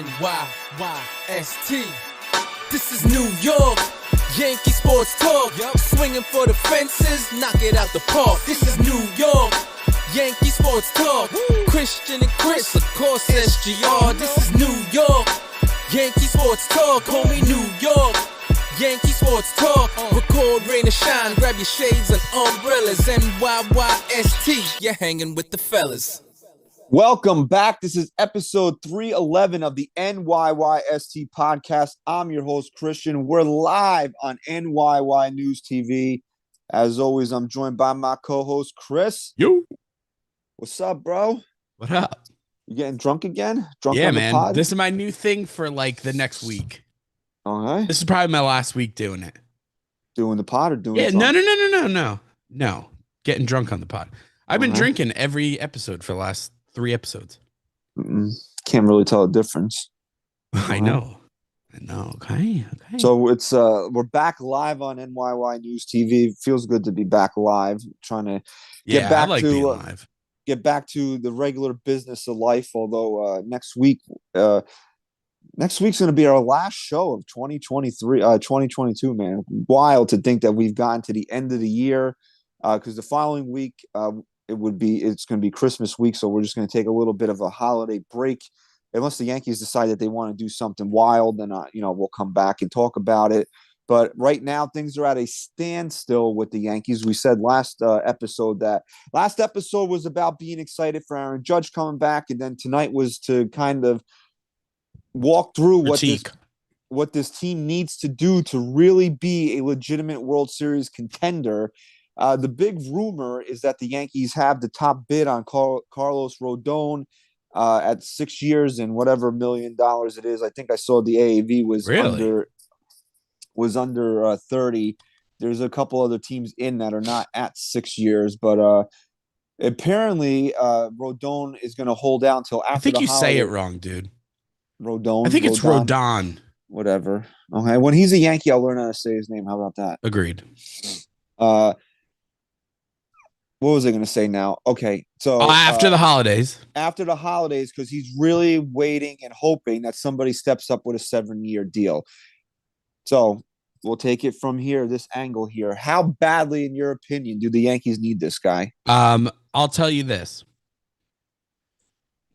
NYYST. This is New York. Yankee sports talk. Swinging for the fences, knock it out the park. This is New York. Yankee sports talk. Christian and Chris, of course SGR. This is New York. Yankee sports talk, homie. New York. Yankee sports talk. Record, rain or shine. Grab your shades and umbrellas. NYYST. You're hanging with the fellas. Welcome back. This is episode 311 of the NYYST podcast. I'm your host, Christian. We're live on NYYNewsTV. As always, I'm joined by my co-host, Chris. Yo. What's up, bro? What up? You getting drunk again? Drunk yeah, on the man. pod? This is my new thing for like the next week. Okay. This is probably my last week doing it. Doing the pod or doing Yeah, drunk? No. Getting drunk on the pod. I've been drinking every episode for the last 3 episodes. Can't really tell the difference. I know. Okay. So it's we're back live on NYY News TV. Feels good to be back live. Trying to get back I like being live. Get back to the regular business of life. Although next week's going to be our last show of 2022, man. Wild to think that we've gotten to the end of the year, because the following week it's going to be Christmas week. So we're just going to take a little bit of a holiday break. Unless the Yankees decide that they want to do something wild, then we'll come back and talk about it. But right now, things are at a standstill with the Yankees. We said last episode was about being excited for Aaron Judge coming back, and then tonight was to kind of walk through what this team needs to do to really be a legitimate World Series contender. The big rumor is that the Yankees have the top bid on Carlos Rodon at 6 years and whatever $1 million it is. I think I saw the AAV was under 30. There's a couple other teams in that are not at 6 years, but apparently Rodon is going to hold out until after. I think the you holiday. say it wrong, dude. Rodon. I think it's Rodon. Whatever. Okay. When he's a Yankee, I'll learn how to say his name. How about that? Agreed. What was I going to say now? Okay. So after the holidays. After the holidays, because he's really waiting and hoping that somebody steps up with a 7-year deal. So we'll take it from here, this angle here. How badly, in your opinion, do the Yankees need this guy? I'll tell you this.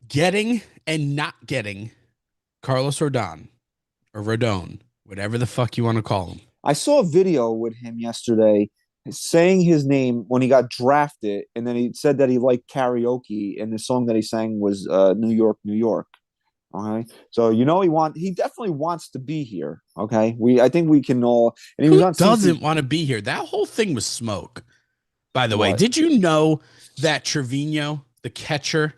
Getting and not getting Carlos Rodon, or Rodon, whatever the fuck you want to call him. I saw a video with him yesterday saying his name when he got drafted, and then he said that he liked karaoke, and the song that he sang was New York, New York. Okay, so he definitely wants to be here. Okay, I think we can all. And he doesn't want to be here. That whole thing was smoke. By the way, did you know that Trevino, the catcher,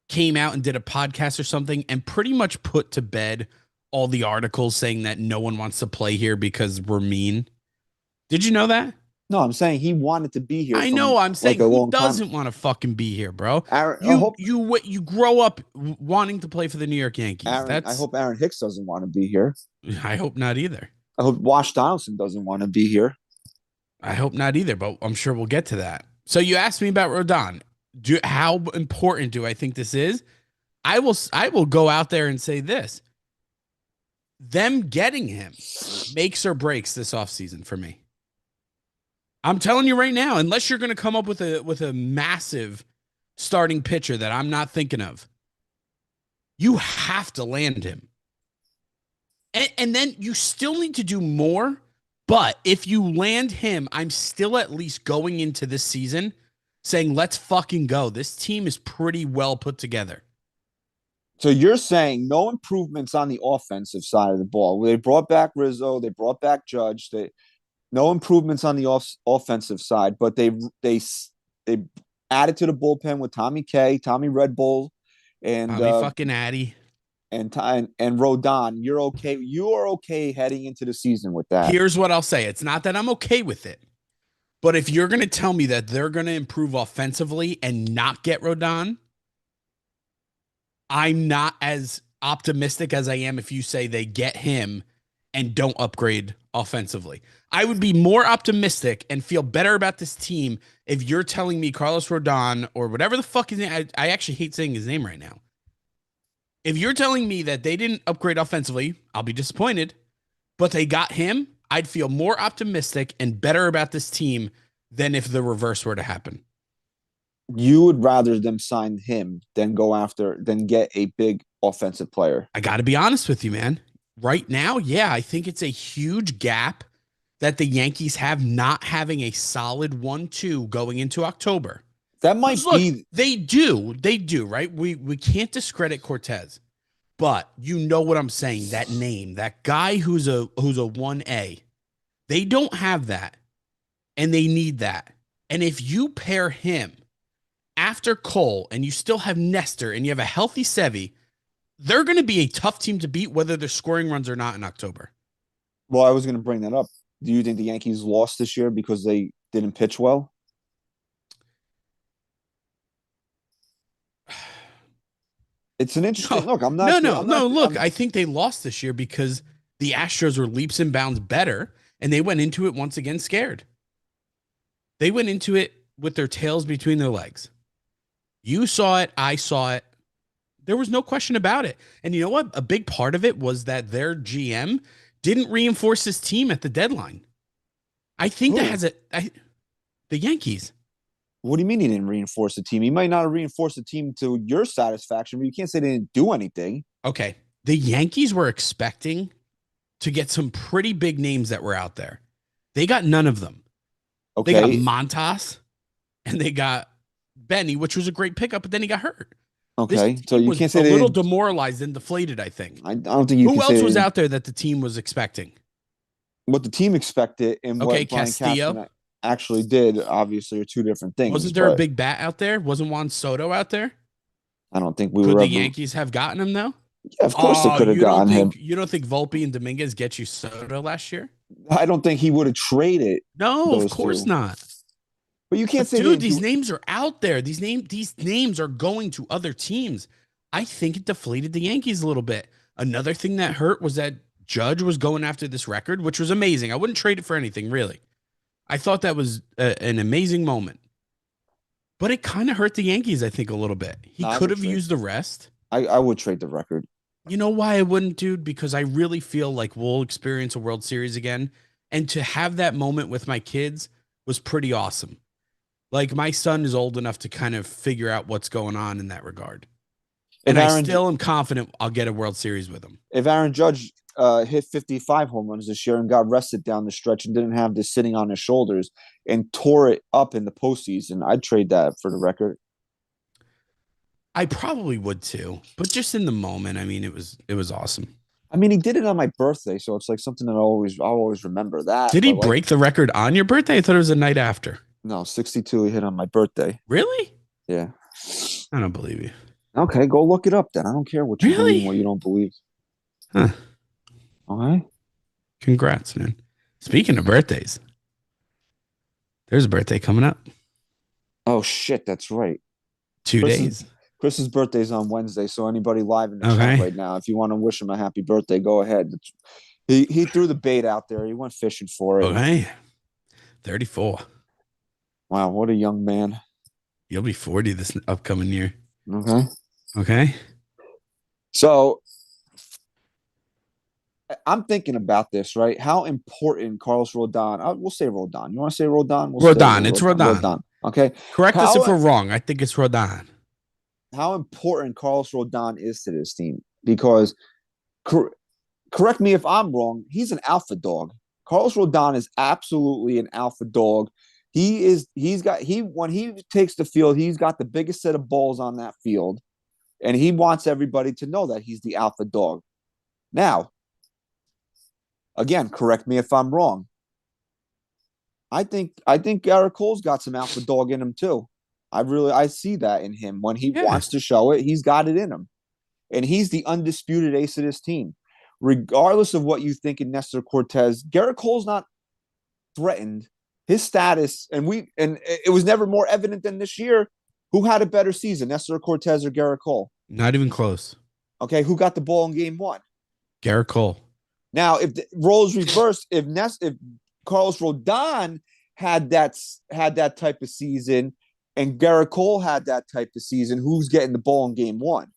came out and did a podcast or something and pretty much put to bed all the articles saying that no one wants to play here because we're mean? Did you know that? No, I'm saying he wanted to be here. I know. I'm saying who doesn't want to fucking be here, bro? You grow up wanting to play for the New York Yankees. I hope Aaron Hicks doesn't want to be here. I hope not either. I hope Wash Donaldson doesn't want to be here. I hope not either, but I'm sure we'll get to that. So you asked me about Rodon. How important do I think this is? I will go out there and say this. Them getting him makes or breaks this offseason for me. I'm telling you right now, unless you're going to come up with a massive starting pitcher that I'm not thinking of, you have to land him. And then you still need to do more. But if you land him, I'm still at least going into this season saying, let's fucking go. This team is pretty well put together. So you're saying no improvements on the offensive side of the ball. They brought back Rizzo. They brought back Judge. No improvements on the offensive side, but they added to the bullpen with Tommy Red Bull, and fucking Addy, and Rodon. You are okay heading into the season with that. Here's what I'll say: it's not that I'm okay with it, but if you're going to tell me that they're going to improve offensively and not get Rodon, I'm not as optimistic as I am if you say they get him and don't upgrade offensively. I would be more optimistic and feel better about this team if you're telling me Carlos Rodon or whatever the fuck his name. I actually hate saying his name right now. If you're telling me that they didn't upgrade offensively, I'll be disappointed. But they got him, I'd feel more optimistic and better about this team than if the reverse were to happen. You would rather them sign him than get a big offensive player. I got to be honest with you, man. Right now, yeah, I think it's a huge gap that the Yankees have not having a solid 1-2 going into October. That might Look, be. they do, right? We can't discredit Cortez, but you know what I'm saying. That name, that guy who's a 1A, they don't have that, and they need that. And if you pair him after Cole, and you still have Nestor, and you have a healthy Sevy, they're going to be a tough team to beat, whether they're scoring runs or not in October. Well, I was going to bring that up. Do you think the Yankees lost this year because they didn't pitch well? It's an interesting look. I'm not. Look, I think they lost this year because the Astros were leaps and bounds better, and they went into it once again scared. They went into it with their tails between their legs. You saw it. I saw it. There was no question about it. And you know what? A big part of it was that their GM didn't reinforce his team at the deadline. I think that has the Yankees. What do you mean he didn't reinforce the team? He might not have reinforced the team to your satisfaction, but you can't say they didn't do anything. Okay. The Yankees were expecting to get some pretty big names that were out there. They got none of them. Okay. They got Montas and they got Benny, which was a great pickup, but then he got hurt. Okay. So you can't say a they little didn't... demoralized and deflated, I think. I don't think you Who can say else was out there that the team was expecting? What the team expected and what Brian Cashman actually did, obviously, are two different things. Wasn't there a big bat out there? Wasn't Juan Soto out there? I don't think Could the Yankees have gotten him, though? Yeah, of course they could have gotten him. You don't think Volpe and Dominguez get you Soto last year? I don't think he would have traded. No, of course not. But you can't say, dude, these names are out there. These names are going to other teams. I think it deflated the Yankees a little bit. Another thing that hurt was that Judge was going after this record, which was amazing. I wouldn't trade it for anything, really. I thought that was an amazing moment. But it kind of hurt the Yankees, I think, a little bit. He could have used the rest. I would trade the record. You know why I wouldn't, dude? Because I really feel like we'll experience a World Series again. And to have that moment with my kids was pretty awesome. Like, my son is old enough to kind of figure out what's going on in that regard. And I still am confident I'll get a World Series with him. If Aaron Judge hit 55 home runs this year and got rested down the stretch and didn't have this sitting on his shoulders and tore it up in the postseason, I'd trade that for the record. I probably would too, but just in the moment, I mean, it was awesome. I mean, he did it on my birthday, so it's like something that I'll always remember that. Did he break the record on your birthday? I thought it was the night after. No, 62 he hit on my birthday. Really? Yeah. I don't believe you. Okay, go look it up then. I don't care what you believe and what you don't believe. Huh. All right. Congrats, man. Speaking of birthdays, there's a birthday coming up. Oh, shit, that's right. 2 days. Chris's birthday is on Wednesday, so anybody live in the chat right now, if you want to wish him a happy birthday, go ahead. He threw the bait out there. He went fishing for it. Okay. 34. Wow, what a young man. You'll be 40 this upcoming year. Okay. So I'm thinking about this, right? How important Carlos Rodon. We'll say Rodon. You want to say Rodon? Rodon. It's Rodon. Okay. Correct us if we're wrong. I think it's Rodon. How important Carlos Rodon is to this team? Because, correct me if I'm wrong, he's an alpha dog. Carlos Rodon is absolutely an alpha dog. When he takes the field, he's got the biggest set of balls on that field. And he wants everybody to know that he's the alpha dog. Now, again, correct me if I'm wrong. I think Garrett Cole's got some alpha dog in him too. I see that in him. When he wants to show it, he's got it in him. And he's the undisputed ace of this team. Regardless of what you think of Nestor Cortez, Garrett Cole's not threatened. His status, and it was never more evident than this year. Who had a better season, Nestor Cortez or Garrett Cole? Not even close. Okay, who got the ball in game one? Garrett Cole. Now, if the roles reversed, if Carlos Rodon had that type of season and Garrett Cole had that type of season, who's getting the ball in game one?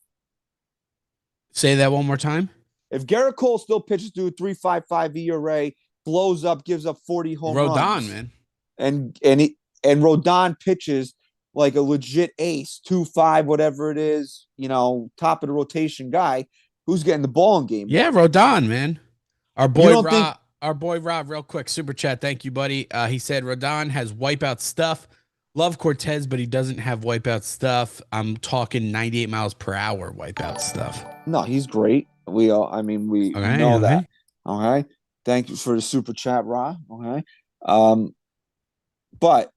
Say that one more time. If Garrett Cole still pitches through a 3.55 ERA, blows up, gives up 40 home Rodon, runs, man. and Rodon pitches like a legit ace, 2.5, whatever it is, top of the rotation guy, who's getting the ball in game Yeah, one? Rodon, man. Our You boy don't think Rob, real quick, super chat. Thank you, buddy. He said Rodon has wipeout stuff. Love Cortez, but he doesn't have wipeout stuff. I'm talking 98 miles per hour wipeout stuff. no, he's great. We know that. Okay. Okay. Thank you for the super chat, Ra. Okay. But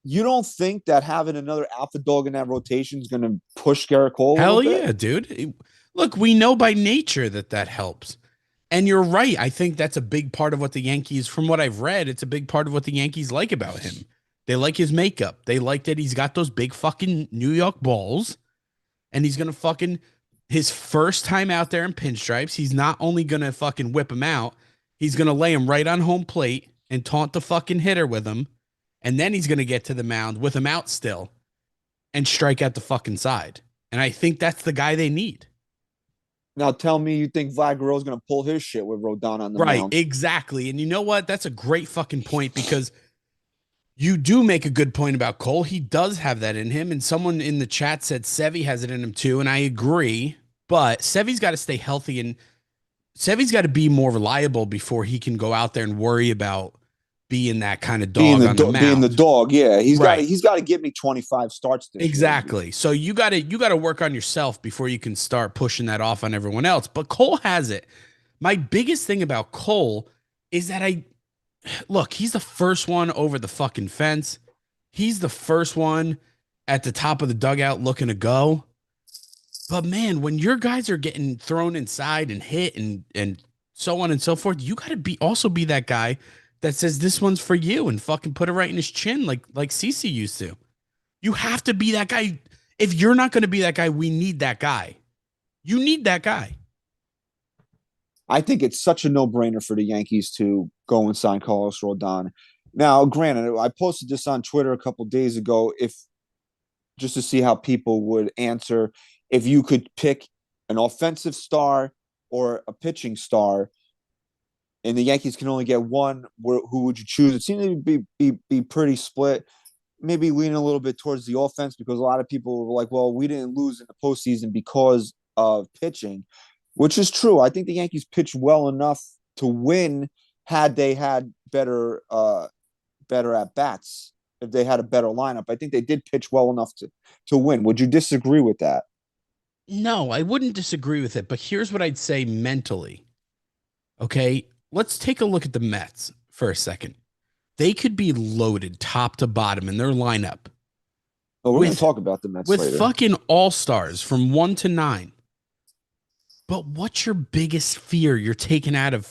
you don't think that having another alpha dog in that rotation is going to push Garrett Cole a Hell little bit? yeah, dude. Look, we know by nature that helps. And you're right. I think that's a big part of what the Yankees, from what I've read, it's a big part of what the Yankees like about him. They like his makeup. They like that he's got those big fucking New York balls. And he's going to fucking, his first time out there in pinstripes, he's not only going to fucking whip him out, he's going to lay him right on home plate and taunt the fucking hitter with him. And then he's going to get to the mound with him out still and strike out the fucking side. And I think that's the guy they need. Now tell me you think Vlad Guerrero's going to pull his shit with Rodon on the Right, mound. exactly. And you know what? That's a great fucking point because you do make a good point about Cole. He does have that in him. And someone in the chat said Sevy has it in him too. And I agree. But Sevy's got to stay healthy and Sevy's got to be more reliable before he can go out there and worry about being that kind of dog on the mound. Being the dog, yeah. He's got to give me 25 starts this exactly. year. So you got to work on yourself before you can start pushing that off on everyone else. But Cole has it. My biggest thing about Cole is that he's the first one over the fucking fence. He's the first one at the top of the dugout looking to go. But man, when your guys are getting thrown inside and hit and so on and so forth, you got to be that guy that says this one's for you and fucking put it right in his chin like CeCe used to. You have to be that guy. If you're not going to be that guy, we need that guy. You need that guy. I think it's such a no-brainer for the Yankees to go and sign Carlos Rodon. Now, granted, I posted this on Twitter a couple days ago, just to see how people would answer if you could pick an offensive star or a pitching star, and the Yankees can only get one. Who would you choose? It seemed to be pretty split. Maybe leaning a little bit towards the offense because a lot of people were like, "Well, we didn't lose in the postseason because of pitching." Which is true. I think the Yankees pitched well enough to win had they had better at bats. If they had a better lineup, I think they did pitch well enough to win. Would you disagree with that? No, I wouldn't disagree with it. But here's what I'd say mentally. Okay, let's take a look at the Mets for a second. They could be loaded top to bottom in their lineup. Oh, we're going to talk about the Mets with later. Fucking all-stars from 1 to 9. But what's your biggest fear you're taking out of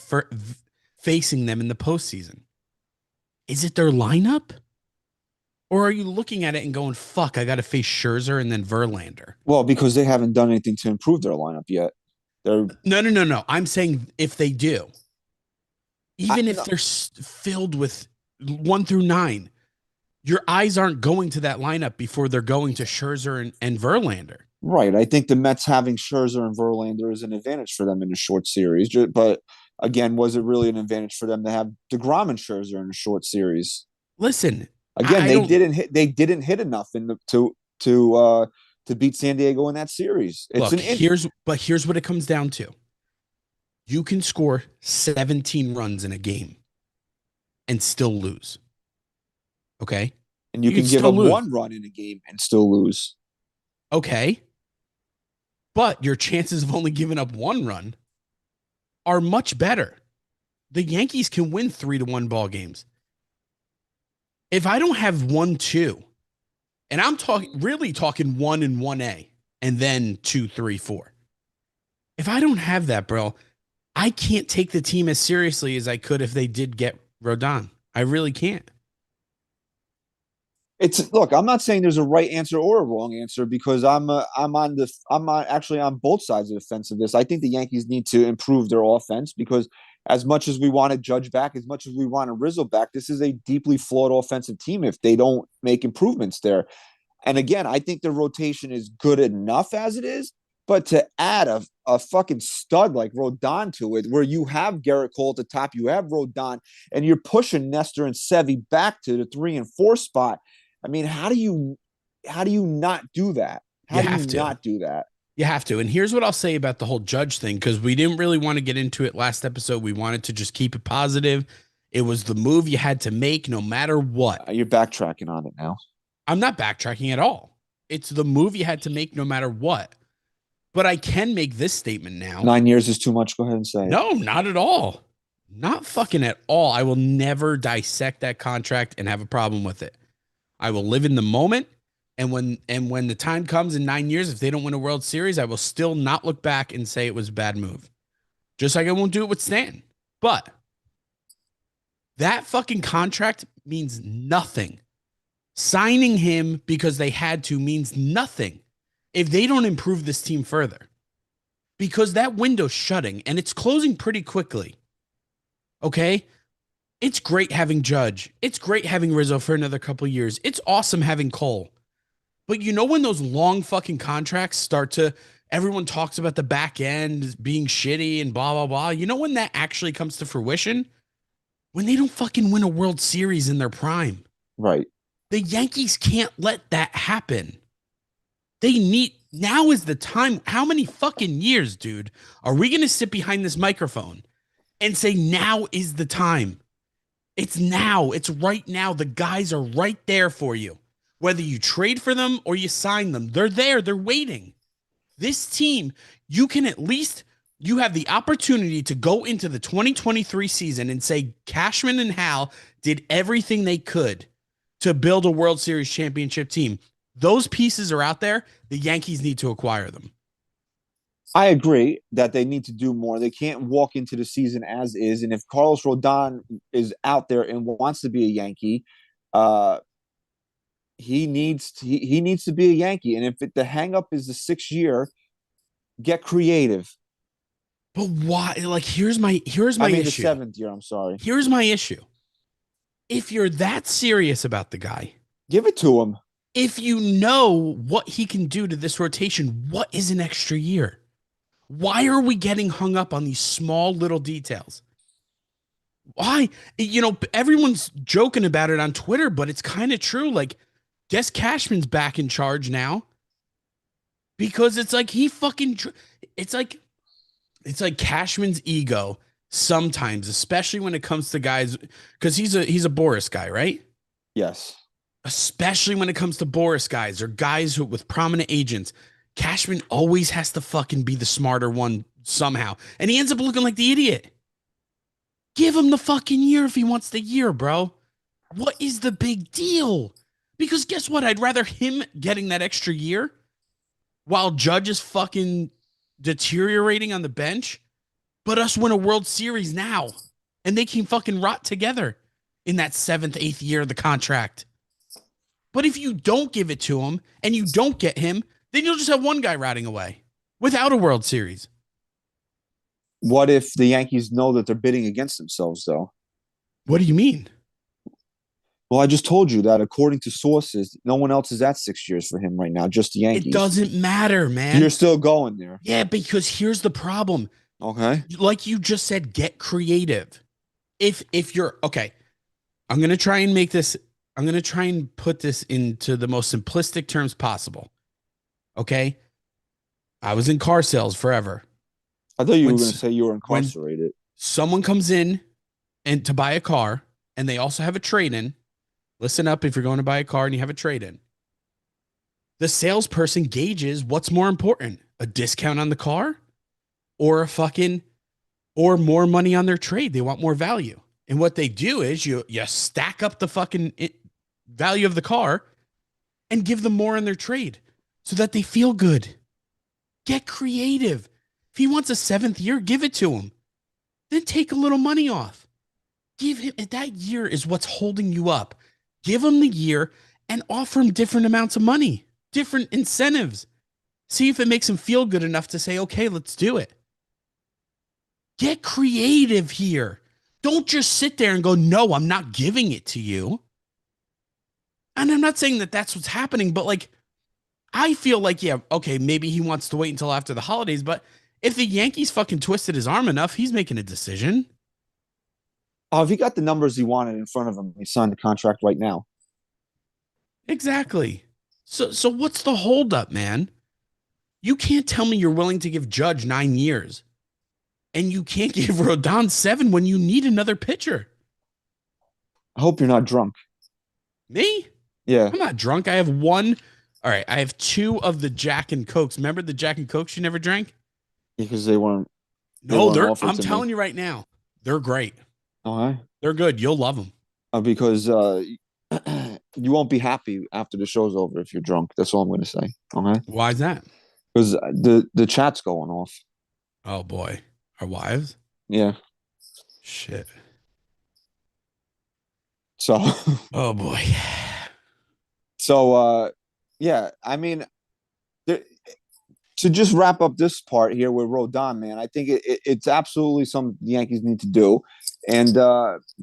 facing them in the postseason? Is it their lineup? Or are you looking at it and going, fuck, I got to face Scherzer and then Verlander? Well, because they haven't done anything to improve their lineup yet. No. I'm saying if they do. Even if they're filled with 1 through 9, your eyes aren't going to that lineup before they're going to Scherzer and Verlander. Right. I think the Mets having Scherzer and Verlander is an advantage for them in a short series. But again, was it really an advantage for them to have DeGrom and Scherzer in a short series? Listen, again, they didn't hit enough to beat San Diego in that series. Here's what it comes down to. You can score 17 runs in a game and still lose. Okay? And you can give up 1 run in a game and still lose. Okay. But your chances of only giving up 1 run are much better. The Yankees can win 3-1 ball games. If I don't have 1-2, and I'm really talking 1 and 1A, and then 2, 3, 4. If I don't have that, bro, I can't take the team as seriously as I could if they did get Rodon. I really can't. Look, I'm not saying there's a right answer or a wrong answer because I'm actually on both sides of the fence of this. I think the Yankees need to improve their offense because as much as we want to Judge back, as much as we want to Rizzo back, this is a deeply flawed offensive team if they don't make improvements there. And again, I think the rotation is good enough as it is, But to add a fucking stud like Rodon to it, where you have Garrett Cole at the top, you have Rodon, and you're pushing Nestor and Sevy back to the 3 and 4 spot. I mean, how do you not do that? How You do you have to. not do that? You have to. And here's what I'll say about the whole Judge thing, because we didn't really want to get into it last episode. We wanted to just keep it positive. It was the move you had to make no matter what. You're backtracking on it now. I'm not backtracking at all. It's the move you had to make no matter what. But I can make this statement now. 9 years is too much. Go ahead and say it. No, not at all. Not fucking at all. I will never dissect that contract and have a problem with it. I will live in the moment. And when the time comes in 9 years, if they don't win a World Series, I will still not look back and say it was a bad move. Just like I won't do it with Stan. But that fucking contract means nothing. Signing him because they had to means nothing if they don't improve this team further. Because that window's shutting and it's closing pretty quickly. Okay? It's great having Judge. It's great having Rizzo for another couple of years. It's awesome having Cole. But you know when those long fucking contracts start to, everyone talks about the back end being shitty and blah, blah, blah. You know when that actually comes to fruition? When they don't fucking win a World Series in their prime. Right. The Yankees can't let that happen. Now is the time. How many fucking years, dude, are we going to sit behind this microphone and say now is the time? It's now. It's right now. The guys are right there for you. Whether you trade for them or you sign them, they're there. They're waiting. This team, you have the opportunity to go into the 2023 season and say Cashman and Hal did everything they could to build a World Series championship team. Those pieces are out there. The Yankees need to acquire them. I agree that they need to do more. They can't walk into the season as is. And if Carlos Rodon is out there and wants to be a Yankee, he needs to be a Yankee. And if the hang up is the 6th year, get creative. But why? Like, here's my issue. The 7th year. I'm sorry. Here's my issue. If you're that serious about the guy, give it to him. If you know what he can do to this rotation, what is an extra year? Why are we getting hung up on these small little details? Why? You know, everyone's joking about it on Twitter, but it's kind of true. Like, guess Cashman's back in charge now. Because it's like it's like Cashman's ego sometimes, especially when it comes to guys, because he's a Boris guy, right? Yes. Especially when it comes to Boris guys or guys with prominent agents. Cashman always has to fucking be the smarter one somehow. And he ends up looking like the idiot. Give him the fucking year if he wants the year, bro. What is the big deal? Because guess what? I'd rather him getting that extra year while Judge is fucking deteriorating on the bench, but us win a World Series now. And they can fucking rot together in that 7th, 8th year of the contract. But if you don't give it to him and you don't get him, then you'll just have one guy rotting away without a World Series. What if the Yankees know that they're bidding against themselves, though? What do you mean? Well, I just told you that according to sources, no one else is at 6 years for him right now, just the Yankees. It doesn't matter, man. You're still going there. Yeah, because here's the problem. Okay. Like you just said, get creative. If you're okay, I'm going to try and put this into the most simplistic terms possible. Okay? I was in car sales forever. I thought you were going to say you were incarcerated. Someone comes in and to buy a car and they also have a trade-in. Listen up if you're going to buy a car and you have a trade-in. The salesperson gauges what's more important, a discount on the car or or more money on their trade. They want more value. And what they do is you stack up the fucking value of the car and give them more on their trade so that they feel good. Get creative. If he wants a 7th year, give it to him. Then take a little money off. Give him that year is what's holding you up. Give him the year and offer him different amounts of money, different incentives. See if it makes him feel good enough to say, okay, let's do it. Get creative here. Don't just sit there and go, no, I'm not giving it to you. And I'm not saying that that's what's happening, but like, I feel like, yeah, okay, maybe he wants to wait until after the holidays, but if the Yankees fucking twisted his arm enough, he's making a decision. Oh, if he got the numbers he wanted in front of him, he signed the contract right now. Exactly. So what's the holdup, man? You can't tell me you're willing to give Judge 9 years and you can't give Rodon 7 when you need another pitcher. I hope you're not drunk. Me? Yeah. I'm not drunk. I have one. All right. I have 2 of the Jack and Cokes. Remember the Jack and Cokes you never drank? Because they weren't. No, weren't offered I'm to telling me. you right now, they're great. Okay. They're good. You'll love them. Because you won't be happy after the show's over if you're drunk. That's all I'm going to say. Okay. Why is that? Because the chat's going off. Oh boy, our wives. Yeah. Shit. So. Oh boy. So. Yeah. I mean, to just wrap up this part here with Rodon, man, I think it's absolutely something the Yankees need to do, and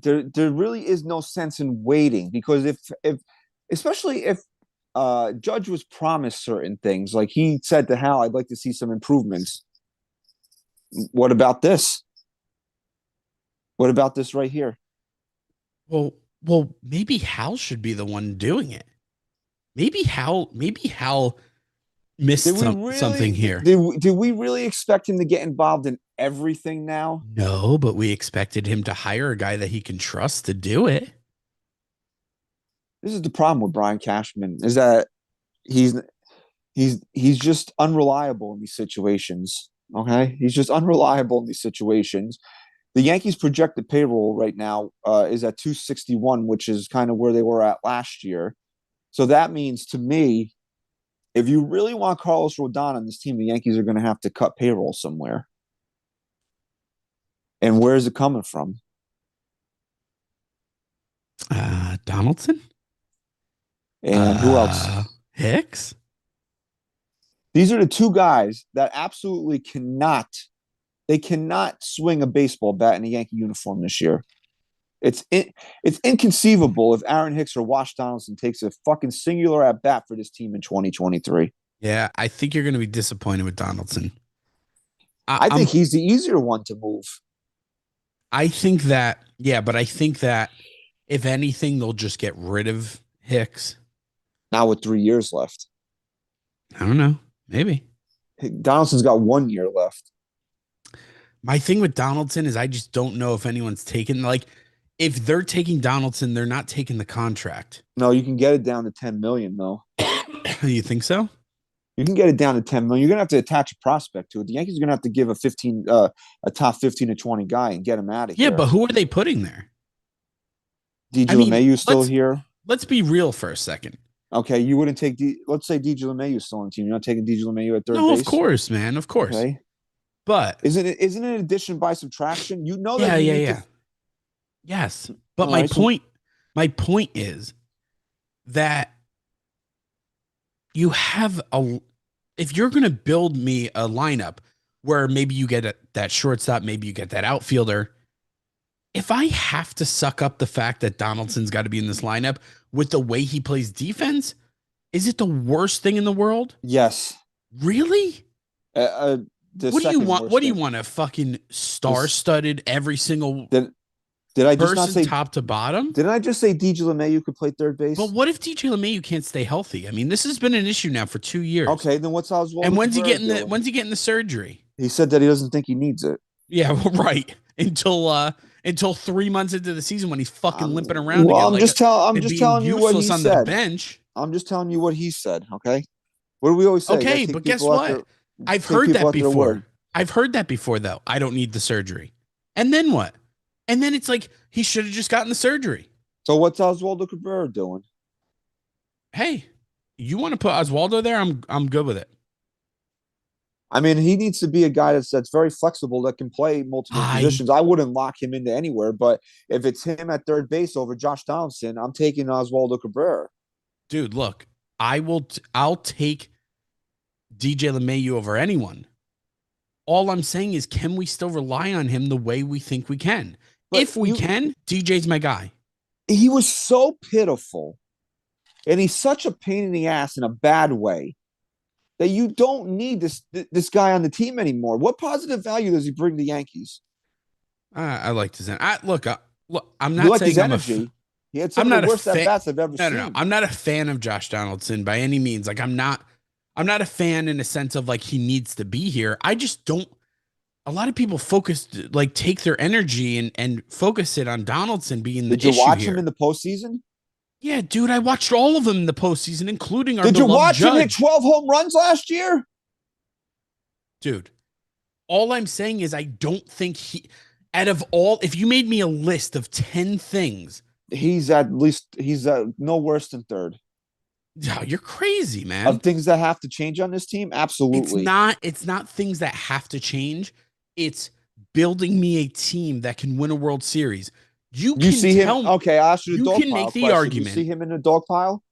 there really is no sense in waiting because especially if Judge was promised certain things, like he said to Hal, I'd like to see some improvements. What about this? What about this right here? Well, maybe Hal should be the one doing it. Maybe Hal missed something here. Did we really expect him to get involved in everything now? No, but we expected him to hire a guy that he can trust to do it. This is the problem with Brian Cashman, is that he's just unreliable in these situations. Okay, he's just unreliable in these situations. The Yankees' projected payroll right now is at 261, which is kind of where they were at last year. So that means to me, if you really want Carlos Rodon on this team, the Yankees are going to have to cut payroll somewhere. And where is it coming from? Donaldson? And who else? Hicks? These are the 2 guys that absolutely cannot swing a baseball bat in a Yankee uniform this year. It's inconceivable if Aaron Hicks or Wash Donaldson takes a fucking singular at bat for this team in 2023. Yeah, I think you're going to be disappointed with Donaldson. I think he's the easier one to move. I think that, yeah, but I think that if anything, they'll just get rid of Hicks. Now with 3 years left. I don't know. Maybe. Donaldson's got 1 year left. My thing with Donaldson is I just don't know if anyone's taken, like, if they're taking Donaldson, they're not taking the contract. No, you can get it down to 10 million though. You think so? You can get it down to 10 million. You're gonna have to attach a prospect to it. The Yankees are gonna have to give a top 15 to 20 guy and get him out of here. Yeah, but who are they putting there? DJ LeMahieu still here. Let's be real for a second. Okay, you wouldn't take let's say DJ LeMahieu's still on the team. You're not taking DJ LeMahieu at third base? No, of course, man. Of course. Okay. But isn't it addition by subtraction? You know that. Yeah. Yes. But my point is that you have if you're going to build me a lineup where maybe you get that shortstop, maybe you get that outfielder. If I have to suck up the fact that Donaldson's got to be in this lineup with the way he plays defense, is it the worst thing in the world? Yes. Really? What do you want? What do you want? A fucking star-studded every single did I just not say top to bottom? Didn't I just say DJ LeMahieu could play third base? But what if DJ LeMahieu can't stay healthy? I mean, this has been an issue now for 2 years. Okay, then what's Oswaldo? And when's he getting the surgery? He said that he doesn't think he needs it. Yeah, well, right. Until 3 months into the season when he's fucking limping around. Well, again, I'm just telling you what he said. The bench. I'm just telling you what he said. Okay. What do we always say? Okay, but guess what? I've heard that before. I've heard that before, though. I don't need the surgery. And then what? And then it's like he should have just gotten the surgery. So what's Oswaldo Cabrera doing? Hey, you want to put Oswaldo there? I'm good with it. I mean, he needs to be a guy that's very flexible, that can play multiple positions. I wouldn't lock him into anywhere, but if it's him at third base over Josh Donaldson, I'm taking Oswaldo Cabrera. Dude, look, I'll take DJ LeMahieu over anyone. All I'm saying is, can we still rely on him the way we think we can? But if we can, DJ's my guy. He was so pitiful, and he's such a pain in the ass in a bad way. that you don't need this guy on the team anymore. What positive value does he bring to Yankees? I like his. Look, I'm You not like his saying energy. He had some I'm of not the a worst at fan. bats I've ever No. seen. I'm not a fan of Josh Donaldson by any means. Like I'm not a fan in a sense of like he needs to be here. I just don't. A lot of people take their energy and focus it on Donaldson being the Did you issue watch him here. in the postseason? Yeah, dude, I watched all of them in the postseason, including our Did you beloved watch him hit Judge. 12 home runs last year? Dude, all I'm saying is I don't think out of all, if you made me a list of 10 things, He's no worse than third. oh, you're crazy, man. Of things that have to change on this team, absolutely. It's not things that have to change. It's building me a team that can win a World Series. You can see him? tell Okay, I'll ask you the you dog can pile make the question. argument. You see him in the dog pile?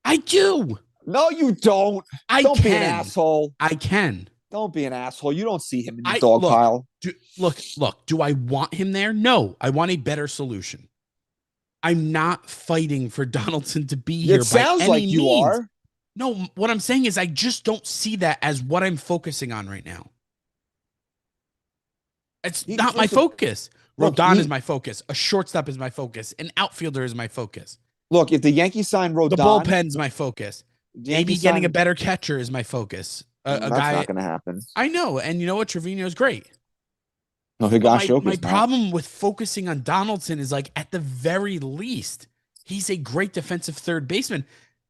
I do. No, you don't. Don't be an asshole. I can. Don't be an asshole. You don't see him in the dog pile. Look, do I want him there? No, I want a better solution. I'm not fighting for Donaldson to be here. It sounds by any like you means. are. No, what I'm saying is I just don't see that as what I'm focusing on right now. It's not my focus. Rodon is my focus. A shortstop is my focus. An outfielder is my focus. Look, if the Yankees sign Rodon, the bullpen's my focus. Maybe getting a better catcher is my focus. That's not going to happen. I know, and you know what? Trevino's great. No, Higashioka's my problem with focusing on Donaldson is like at the very least, he's a great defensive third baseman.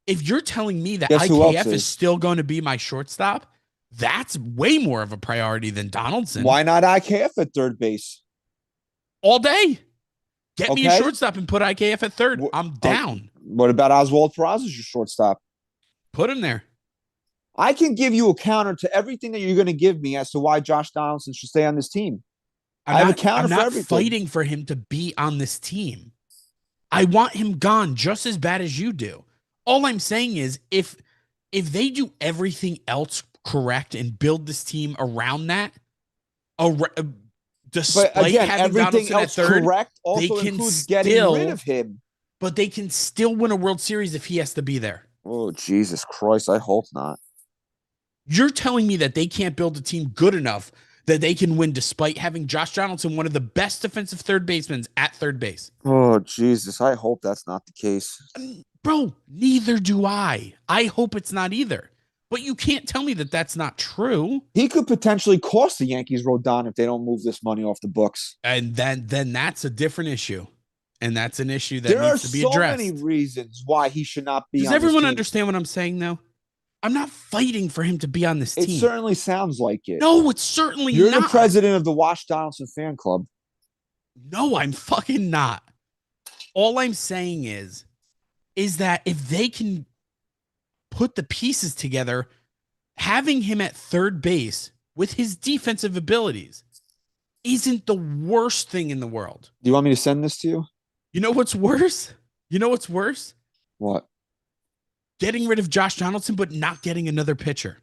If you're telling me that IKF is still going to be my shortstop, that's way more of a priority than Donaldson. Why not IKF at third base? All day. Get me a shortstop and put IKF at third. I'm down. What about Oswald Peraza as your shortstop? Put him there. I can give you a counter to everything that you're going to give me as to why Josh Donaldson should stay on this team. I'm not fighting for him to be on this team. I want him gone just as bad as you do. All I'm saying is if they do everything else correct and build this team around that, despite having Donaldson at third, correct also includes getting rid of him. But they can still win a World Series if he has to be there. Oh, Jesus Christ. I hope not. You're telling me that they can't build a team good enough that they can win despite having Josh Donaldson, one of the best defensive third basemen, at third base. Oh, Jesus. I hope that's not the case. Bro, neither do I. I hope it's not either. But you can't tell me that that's not true. He could potentially cost the Yankees Rodon if they don't move this money off the books. And then that's a different issue. And that's an issue that needs to be addressed. There are so many reasons why he should not be on this team. Does everyone understand what I'm saying, though? I'm not fighting for him to be on this team. It certainly sounds like it. No, it's certainly not. You're the president of the Wash Donaldson fan club. No, I'm fucking not. All I'm saying is that if they can put the pieces together, having him at third base with his defensive abilities isn't the worst thing in the world. Do you want me to send this to you? You know what's worse? What? Getting rid of Josh Donaldson, but not getting another pitcher.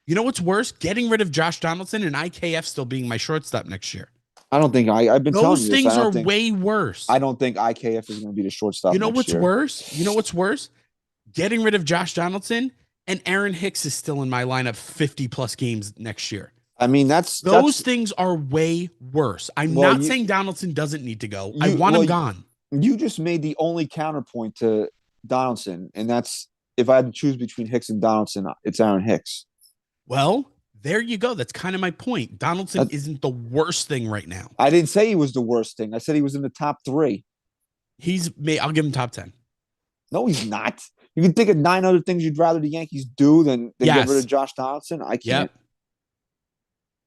You know what's worse? Getting rid of Josh Donaldson and IKF still being my shortstop next year. I don't think I've been telling you those things are way worse. I don't think IKF is going to be the shortstop. You know what's worse? You know what's worse? Getting rid of Josh Donaldson and Aaron Hicks is still in my lineup 50 plus games next year. I mean, those things are way worse. I'm not saying Donaldson doesn't need to go. I want him gone. You just made the only counterpoint to Donaldson, and that's if I had to choose between Hicks and Donaldson, it's Aaron Hicks. Well, there you go. That's kind of my point. Donaldson isn't the worst thing right now. I didn't say he was the worst thing. I said he was in the top 3. I'll give him top 10. No, he's not. You can think of 9 other things you'd rather the Yankees do than get rid of Josh Donaldson. I can't.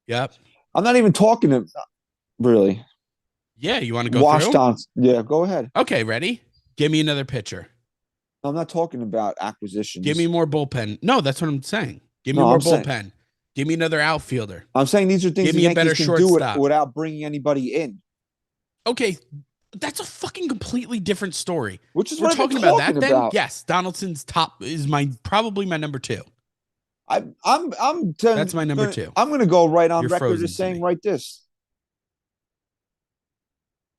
Yep. I'm not even talking to really. Yeah, you want to go through? Donaldson. Yeah, go ahead. Okay, ready? Give me another pitcher. I'm not talking about acquisitions. Give me more bullpen. No, that's what I'm saying. Give me more bullpen. Give me another outfielder. I'm saying these are things the Yankees can do without bringing anybody in. Okay, that's a fucking completely different story. Which is we're what talking about that. Then yes, Donaldson's top is probably my number 2. That's my number 2. I'm going to go right on record as saying right this.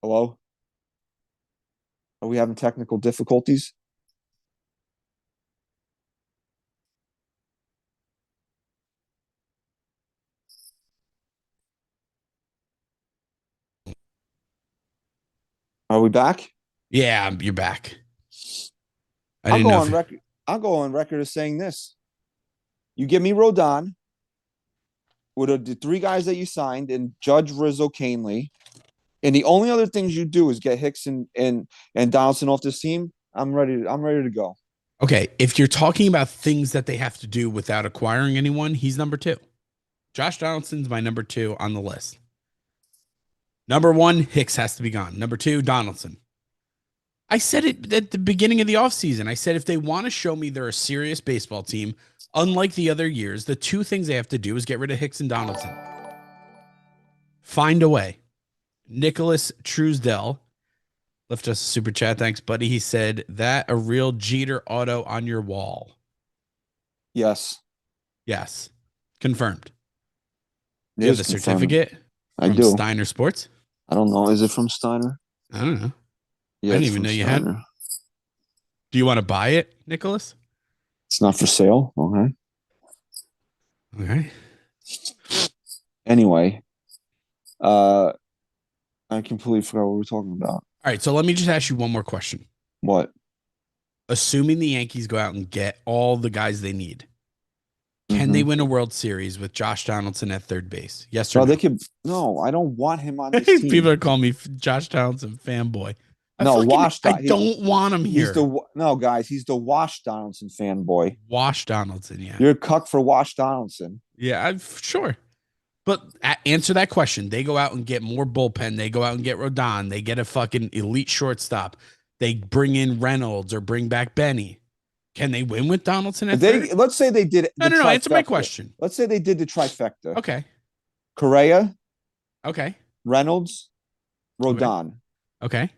Hello? Are we having technical difficulties? Are we back? Yeah, you're back. I I'll didn't go know. on record. I'll go on record as saying this: you give me Rodon with the three guys that you signed, and Judge, Rizzo, Canely, and the only other things you do is get Hicks and Donaldson off this team. I'm ready. I'm ready to go. Okay, if you're talking about things that they have to do without acquiring anyone, he's number 2. Josh Donaldson's my number 2 on the list. Number 1, Hicks has to be gone. Number 2, Donaldson. I said it at the beginning of the offseason. I said if they want to show me they're a serious baseball team, unlike the other years, the 2 things they have to do is get rid of Hicks and Donaldson. Find a way. Nicholas Truesdell left us a super chat. Thanks, buddy. He said, that a real Jeter auto on your wall. Yes. Yes. Confirmed. It Do you have the is confirmed. certificate I from do. Steiner Sports? I don't know. Is it from Steiner? I don't know. Yeah, I didn't it's even from know you Steiner. had. Do you want to buy it, Nicholas? It's not for sale. Okay. Okay. Anyway, I completely forgot what we were talking about. All right. So let me just ask you one more question. What? Assuming the Yankees go out and get all the guys they need, can they win a World Series with Josh Donaldson at third base? Yes or No, no? they could. No, I don't want him on this team. People are calling me Josh Donaldson fanboy. I don't want him here. No, guys, he's the Wash Donaldson fanboy. Wash Donaldson, yeah. You're a cuck for Wash Donaldson. Yeah, sure. But answer that question. They go out and get more bullpen. They go out and get Rodon. They get a fucking elite shortstop. They bring in Reynolds or bring back Benny. Can they win with Donaldson at third? Let's say they did. No. Answer my question. Let's say they did the trifecta. Okay. Correa. Okay. Reynolds. Rodon. Okay.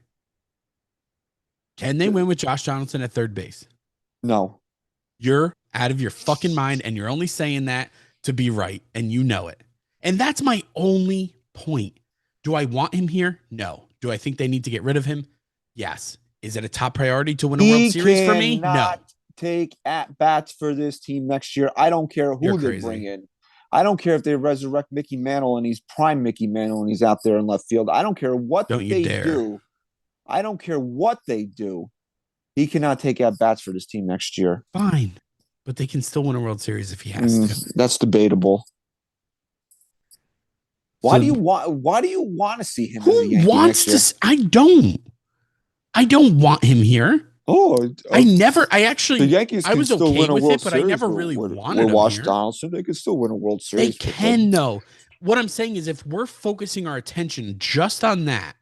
Can they win with Josh Donaldson at third base? No. You're out of your fucking mind, and you're only saying that to be right, and you know it. And that's my only point. Do I want him here? No. Do I think they need to get rid of him? Yes. Is it a top priority to win a World Series for me? No. Take at bats for this team next year. I don't care who they bring in. I don't care if they resurrect Mickey Mantle and he's prime Mickey Mantle and he's out there in left field. I don't care what they do. I don't care what they do. He cannot take at bats for this team next year. Fine. But they can still win a World Series if he has to. That's debatable. Why do you want to see him? Who wants to? I don't want him here. The Yankees. I was okay with it, but I never really wanted him Wash here. Donaldson. They could still win a World Series. They can, though. What I'm saying is, if we're focusing our attention just on that,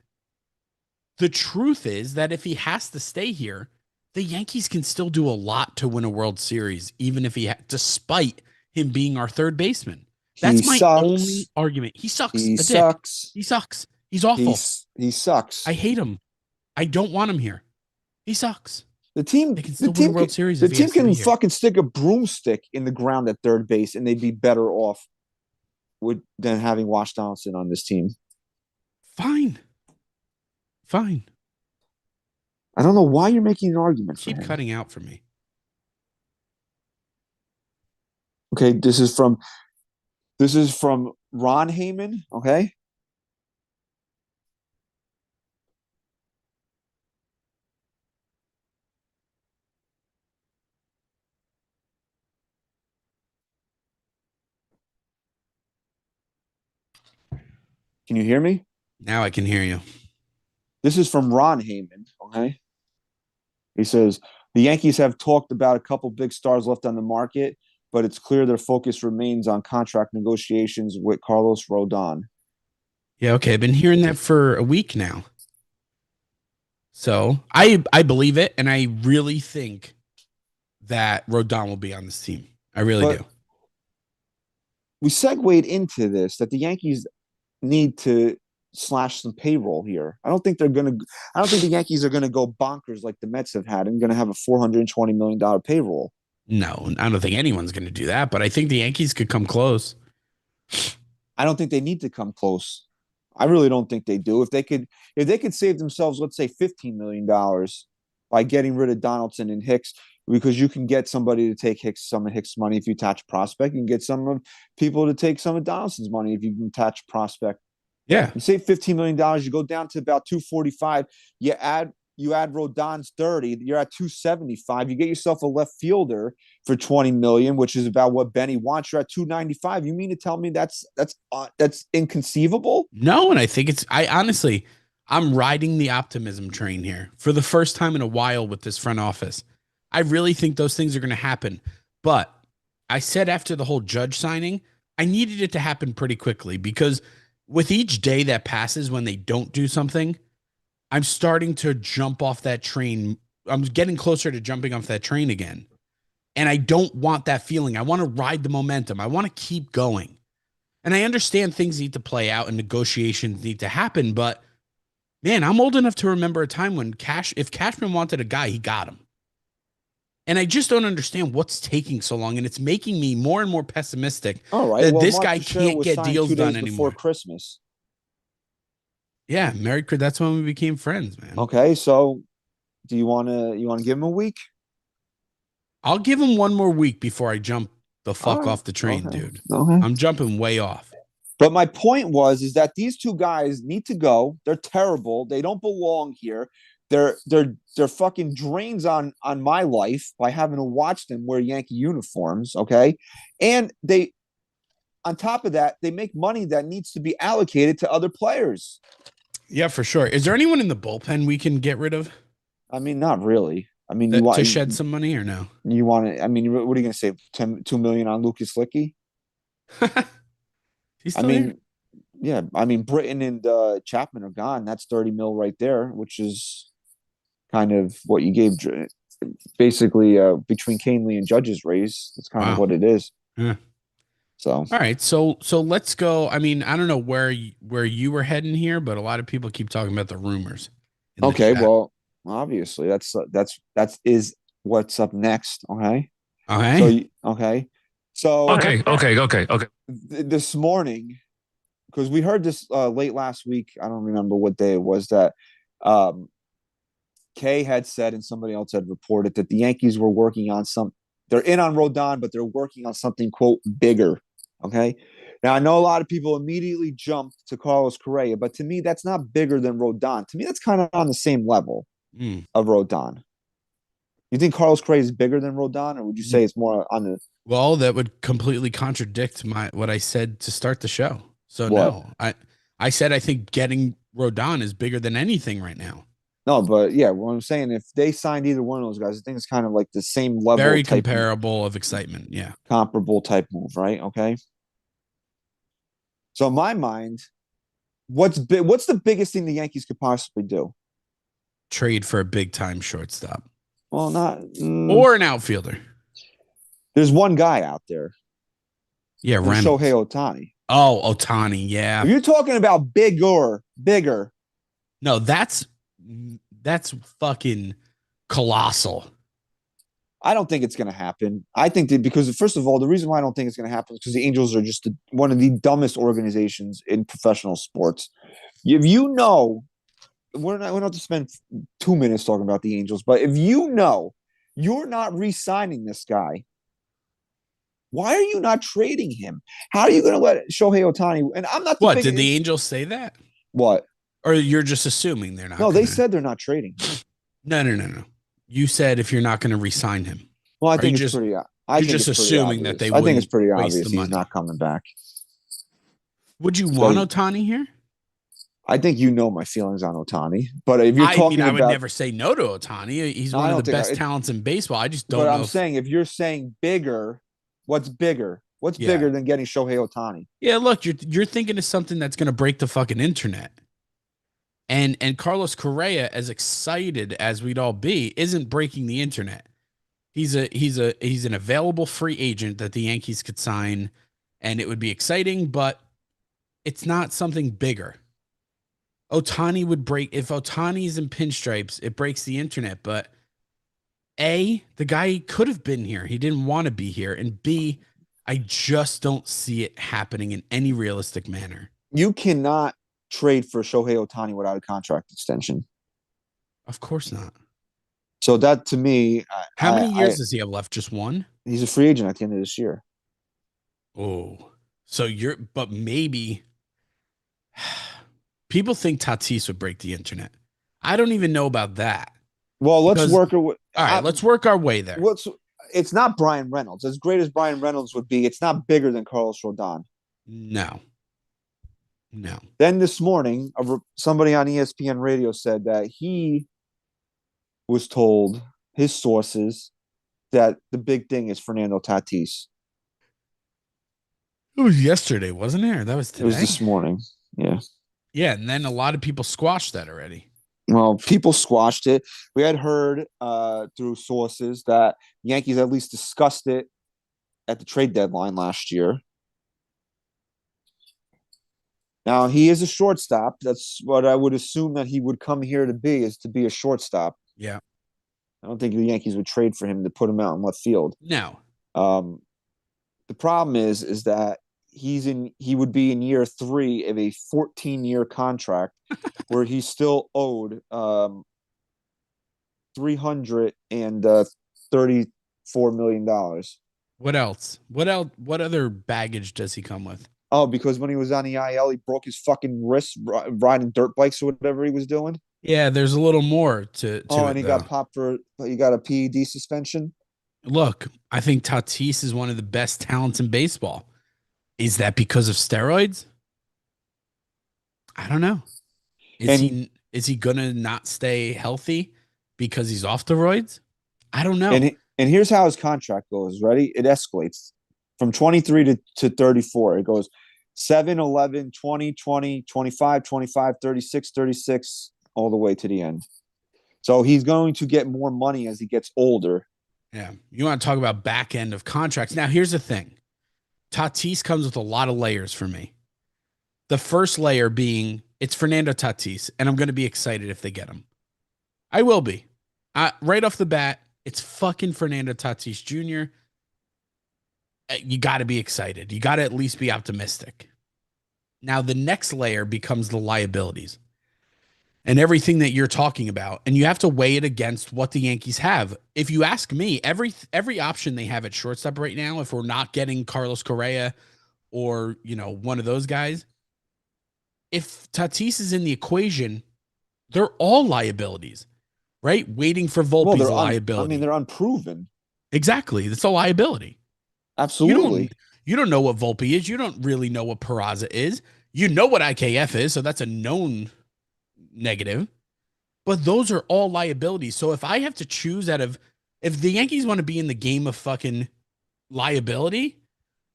the truth is that if he has to stay here, the Yankees can still do a lot to win a World Series, even if despite him being our third baseman. That's my only argument. He sucks. He sucks. He sucks. He's awful. He sucks. I hate him. I don't want him here. He sucks. The team can still win a World Series. The team can fucking stick a broomstick in the ground at third base, and they'd be better off than having Wash Donaldson on this team. Fine. I don't know why you're making an argument. Keep cutting out for me. Okay, this is from Ron Heyman. Okay. Can you hear me? Now I can hear you. This is from Ron Heyman. Okay. He says, the Yankees have talked about a couple big stars left on the market, but it's clear their focus remains on contract negotiations with Carlos Rodon. Yeah, okay. I've been hearing that for a week now. So I believe it, and I really think that Rodon will be on this team. I really do. We segued into this that the Yankees need to slash some payroll here. I don't think the Yankees are gonna go bonkers like the Mets have had and gonna have a $420 million payroll. No, I don't think anyone's gonna do that, but I think the Yankees could come close. I don't think they need to come close. I really don't think they do. If they could save themselves, let's say $15 million by getting rid of Donaldson and Hicks, because you can get somebody to take some of Hicks' money if you attach prospect. You can get some of people to take some of Donaldson's money if you can attach prospect. Yeah. You save $15 million, you go down to about 245. You add Rodon's 30, you're at 275. You get yourself a left fielder for 20 million, which is about what Benny wants. You're at 295. You mean to tell me that's inconceivable? No, and I think I honestly, I'm riding the optimism train here for the first time in a while with this front office. I really think those things are going to happen. But I said after the whole Judge signing, I needed it to happen pretty quickly because with each day that passes when they don't do something, I'm starting to jump off that train. I'm getting closer to jumping off that train again. And I don't want that feeling. I want to ride the momentum. I want to keep going. And I understand things need to play out and negotiations need to happen, but man, I'm old enough to remember a time when if Cashman wanted a guy, he got him. And I just don't understand what's taking so long. And it's making me more and more pessimistic that this Mark guy Teixeira can't was get signed deals 2 days done before anymore. Christmas. Yeah, that's when we became friends, man. Okay, so do you want to give him a week? I'll give him one more week before I jump the fuck off the train, okay. dude. Okay. I'm jumping way off. But my point is that these two guys need to go. They're terrible. They don't belong here. They're fucking drains on my life by having to watch them wear Yankee uniforms. Okay, and they, on top of that, they make money that needs to be allocated to other players. Yeah, for sure. Is there anyone in the bullpen we can get rid of? I mean, not really. I mean, To shed some money or no? You want to? I mean, what are you going to say? $2 million on Lucas Licky? He's still here? Yeah. I mean, Britton and Chapman are gone. That's 30 mil right there, which is kind of what you gave. Basically, between Canely and Judge's raise, that's kind of what it is. Yeah. So all right, so let's go. I mean, I don't know where you were heading here, but a lot of people keep talking about the rumors. Okay, well, obviously that's what's up next. Okay. Okay. This morning, because we heard this late last week, I don't remember what day it was, that Kay had said and somebody else had reported that the Yankees were working on they're in on Rodon, but they're working on something, quote, bigger. Okay. Now, I know a lot of people immediately jumped to Carlos Correa, but to me, that's not bigger than Rodon. To me, that's kind of on the same level of Rodon. You think Carlos Correa is bigger than Rodon, or would you say it's more on the... Well, that would completely contradict what I said to start the show. So what? No, I said I think getting Rodon is bigger than anything right now. No, but yeah, what I'm saying, if they signed either one of those guys, I think it's kind of like the same level. Very comparable of excitement. Yeah. Comparable type move, right? Okay. So in my mind, what's the biggest thing the Yankees could possibly do? Trade for a big time shortstop. Well, not or an outfielder. There's one guy out there. Yeah, Reynolds. Shohei Ohtani. Oh, Ohtani, yeah. If you're talking about bigger. No, that's fucking colossal. I don't think it's going to happen. I think that because, first of all, the reason why I don't think it's going to happen is because the Angels are just one of the dumbest organizations in professional sports. If you know, we don't have to spend 2 minutes talking about the Angels, but if you know you're not re-signing this guy, why are you not trading him? How are you going to let Shohei Ohtani? And I'm not. What did the Angels say that? What? Or you're just assuming they're not? No, they said they're not trading. No. You said if you're not going to re-sign him. Well, I think it's pretty. You're just assuming that they. I think it's pretty obvious he's not coming back. Would you want Ohtani here? I think you know my feelings on Ohtani, but if you're talking I would never say no to Ohtani. He's one of the best talents in baseball. I just don't know. But I'm saying, if you're saying bigger, what's bigger? What's bigger than getting Shohei Ohtani? Yeah, look, you're thinking of something that's going to break the fucking internet. And Carlos Correa, as excited as we'd all be, isn't breaking the internet. He's an available free agent that the Yankees could sign, and it would be exciting, but it's not something bigger. Ohtani would break. If Ohtani's in pinstripes, it breaks the internet. But A, the guy could have been here. He didn't want to be here. And B, I just don't see it happening in any realistic manner. You cannot trade for Shohei Ohtani without a contract extension. Of course not. So that, to me, how many years does he have left? Just one? He's a free agent at the end of this year. Oh, so but maybe People think Tatis would break the internet. I don't even know about that. Well, let's Because- work. All right, let's work our way there. It's not Brian Reynolds. As great as Brian Reynolds would be, it's not bigger than Carlos Rodon. No. Then this morning, somebody on ESPN radio said that he was told, his sources, that the big thing is Fernando Tatis. It was yesterday, wasn't it? Or that was today? It was this morning. Yeah. Yeah, and then a lot of people squashed that already. Well, people squashed it. We had heard through sources that Yankees at least discussed it at the trade deadline last year. Now, he is a shortstop. That's what I would assume that he would come here to be, is to be a shortstop. Yeah. I don't think the Yankees would trade for him to put him out in left field. No. The problem is that he would be in year 3 of a 14-year contract where he's still owed $334 million. What else? What other baggage does he come with? Oh, because when he was on the IL, he broke his fucking wrist riding dirt bikes or whatever he was doing. Yeah, there's a little more to and it, he got popped he got a PED suspension. Look, I think Tatis is one of the best talents in baseball. Is that because of steroids? I don't know. Is he gonna not stay healthy because he's off steroids? I don't know. And here's how his contract goes. Ready? It escalates from 23 to 34. It goes 7, 11, 20, 20, 25, 25, 36, 36, all the way to the end. So he's going to get more money as he gets older. Yeah. You want to talk about back end of contracts. Now, here's the thing. Tatis comes with a lot of layers for me. The first layer being it's Fernando Tatis, and I'm going to be excited if they get him. I will be. Right off the bat, it's fucking Fernando Tatis Jr. You got to be excited. You got to at least be optimistic. Now, the next layer becomes the liabilities and everything that you're talking about. And you have to weigh it against what the Yankees have. If you ask me, every option they have at shortstop right now, if we're not getting Carlos Correa or, one of those guys, if Tatis is in the equation, they're all liabilities, right? Waiting for Volpe's a liability. They're unproven. Exactly. That's a liability. Absolutely. You don't know what Volpe is. You don't really know what Peraza is. You know what IKF is, so that's a known negative. But those are all liabilities. So if I have to choose if the Yankees want to be in the game of fucking liability,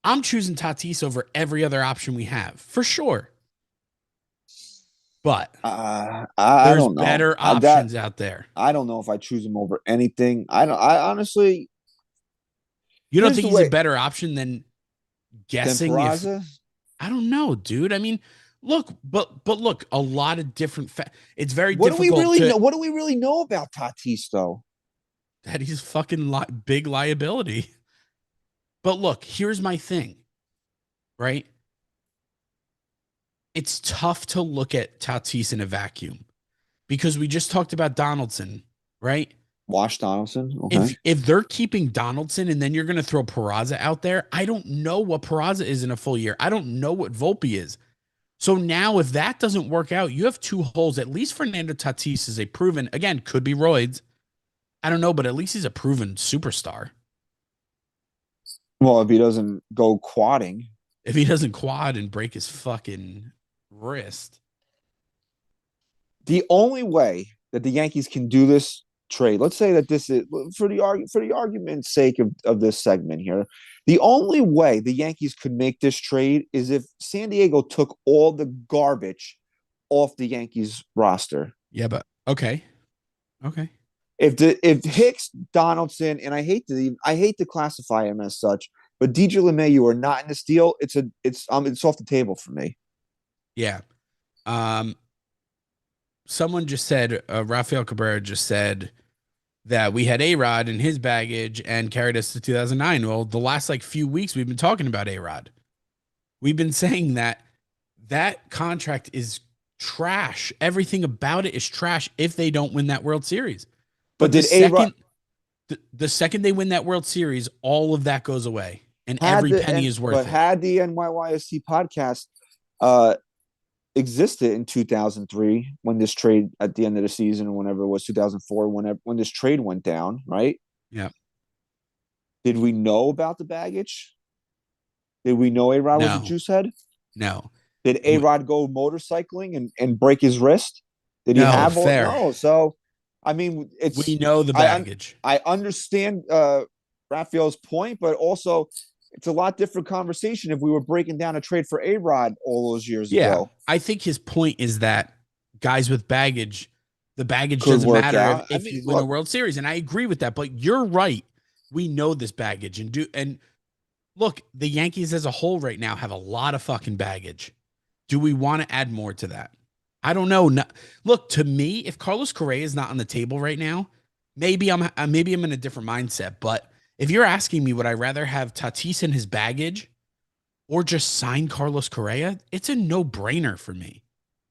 I'm choosing Tatis over every other option we have, for sure. But I there's don't know. Better options out there. I don't know if I choose him over anything. I honestly. You don't think he's a better option than guessing? I don't know, dude. I mean, look, but look, a lot of different. It's very difficult. What do we really know about Tatis though? That he's fucking big liability. But look, here's my thing, right? It's tough to look at Tatis in a vacuum because we just talked about Donaldson, right? Wash Donaldson. Okay. If they're keeping Donaldson and then you're going to throw Peraza out there, I don't know what Peraza is in a full year. I don't know what Volpe is. So now if that doesn't work out, you have two holes. At least Fernando Tatis is a proven, again, could be roids. I don't know, but at least he's a proven superstar. Well, if he doesn't go quadding. If he doesn't quad and break his fucking wrist. The only way that the Yankees can do this trade, let's say that this is for the argument's sake of this segment here, the only way the Yankees could make this trade is if San Diego took all the garbage off the Yankees roster. Yeah, but okay. If Hicks, Donaldson, and I hate to classify him as such, but DJ LeMahieu are not in this deal, it's off the table for me. Yeah. Someone just said, Rafael Cabrera just said that we had A-Rod in his baggage and carried us to 2009. Well, the last few weeks we've been talking about A-Rod. We've been saying that contract is trash. Everything about it is trash if they don't win that World Series. But the second they win that World Series, all of that goes away and every penny is worth it. But had the NYYST podcast existed in 2003 when this trade at the end of the season, or whenever it was 2004, when this trade went down, right? Yeah. Did we know about the baggage? Did we know A-Rod was a No. juice head? No. Did A-Rod go motorcycling and break his wrist? Did he No, have all? fair. No. So, I mean, We know the baggage. I understand Raphael's point, but also it's a lot different conversation if we were breaking down a trade for A-Rod all those years ago. I think his point is that guys with baggage, the baggage Could doesn't work matter out. if you win a World Series. And I agree with that, but you're right. We know this baggage and look, the Yankees as a whole right now have a lot of fucking baggage. Do we want to add more to that? I don't know. No, look, to me, if Carlos Correa is not on the table right now, maybe I'm in a different mindset. But if you're asking me, would I rather have Tatis and his baggage or just sign Carlos Correa? It's a no-brainer for me.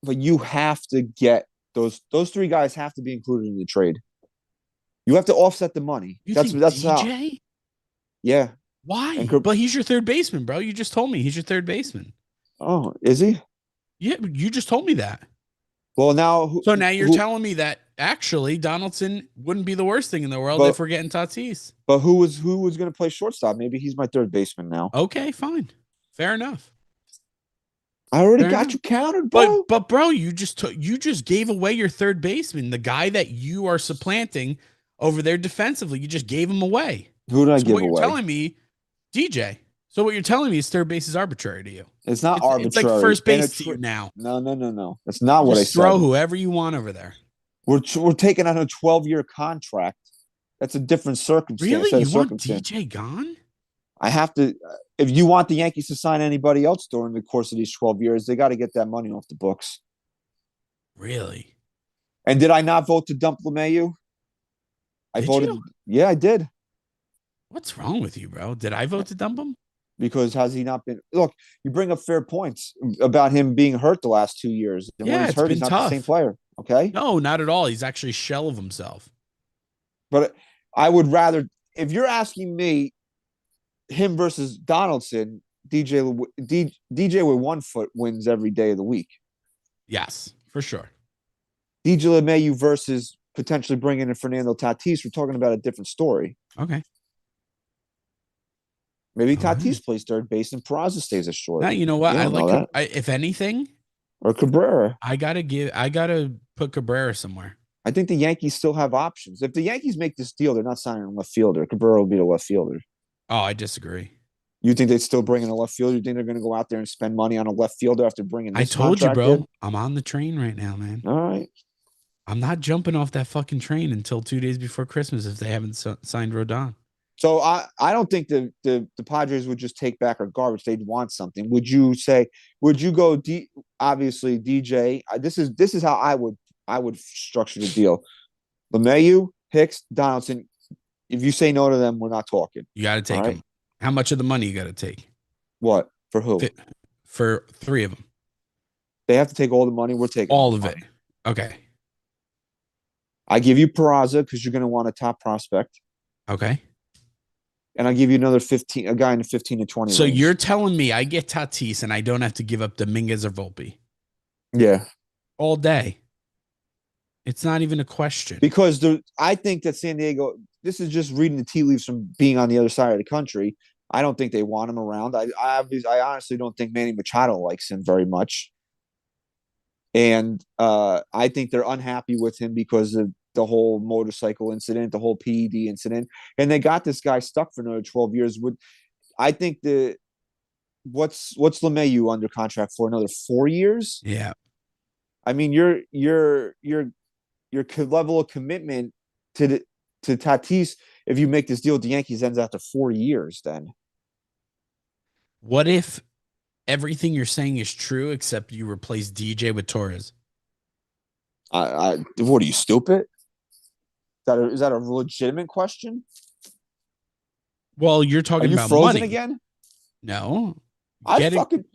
But you have to get those three guys have to be included in the trade. You have to offset the money. That's DJ? How. Yeah. Why? But he's your third baseman, bro. You just told me he's your third baseman. Oh, is he? Yeah, you just told me that. Well, now. So now you're telling me that actually Donaldson wouldn't be the worst thing in the world if we're getting Tatis. But who was going to play shortstop? Maybe he's my third baseman now. Okay, fine, fair enough. I already got you counted, bro. But bro, you just gave away your third baseman, the guy that you are supplanting over there defensively. You just gave him away. Who did I give away? You're telling me, DJ. So what you're telling me is third base is arbitrary to you. It's not arbitrary. It's like first base to you now. No. That's not what I said. Throw whoever you want over there. We're taking on a 12-year contract. That's a different circumstance. Really? You want DJ gone? I have to. If you want the Yankees to sign anybody else during the course of these 12 years, they got to get that money off the books. Really? And did I not vote to dump LeMahieu? I voted. Yeah, I did. What's wrong with you, bro? Did I vote to dump him? Because has he not been? Look, you bring up fair points about him being hurt the last 2 years. And when he's hurt, he's not the same player. Okay? No, not at all. He's actually a shell of himself. But I would rather, if you're asking me, him versus Donaldson, DJ with 1 foot wins every day of the week. Yes, for sure. DJ LeMahieu versus potentially bringing in Fernando Tatis, we're talking about a different story. Okay. Maybe Tatis plays third base and Peraza stays at short. Now, you know what? I like if anything, or Cabrera. I gotta put Cabrera somewhere. I think the Yankees still have options. If the Yankees make this deal, they're not signing a left fielder. Cabrera will be the left fielder. Oh, I disagree. You think they'd still bring in a left fielder? You think they're going to go out there and spend money on a left fielder after bringing this I told you, bro. In? I'm on the train right now, man. All right. I'm not jumping off that fucking train until 2 days before Christmas if they haven't signed Rodon. So I don't think the Padres would just take back our garbage. They'd want something. Would you go obviously DJ? This is how I would structure the deal. LeMahieu, Hicks, Donaldson. If you say no to them, we're not talking. You got to take them. How much of the money you got to take? What? For who? For 3 of them. They have to take all the money. We're taking all of it. Okay. I give you Peraza because you're going to want a top prospect. Okay. And I'll give you another a guy in the 15 to 20 So range. you're telling me I get Tatis and I don't have to give up Dominguez or Volpe? Yeah. All day. It's not even a question. Because I think that San Diego, this is just reading the tea leaves from being on the other side of the country. I don't think they want him around. I honestly don't think Manny Machado likes him very much. And I think they're unhappy with him because of the whole motorcycle incident, the whole PED incident. And they got this guy stuck for another 12 years. I think what's LeMahieu under contract for? Another 4 years? Yeah. I mean, your level of commitment to Tatis, if you make this deal with the Yankees, ends after 4 years. Then what if everything you're saying is true except you replace DJ with Torres? What are you, stupid? Is that a legitimate question? Well, you're talking about frozen money again. No, I trade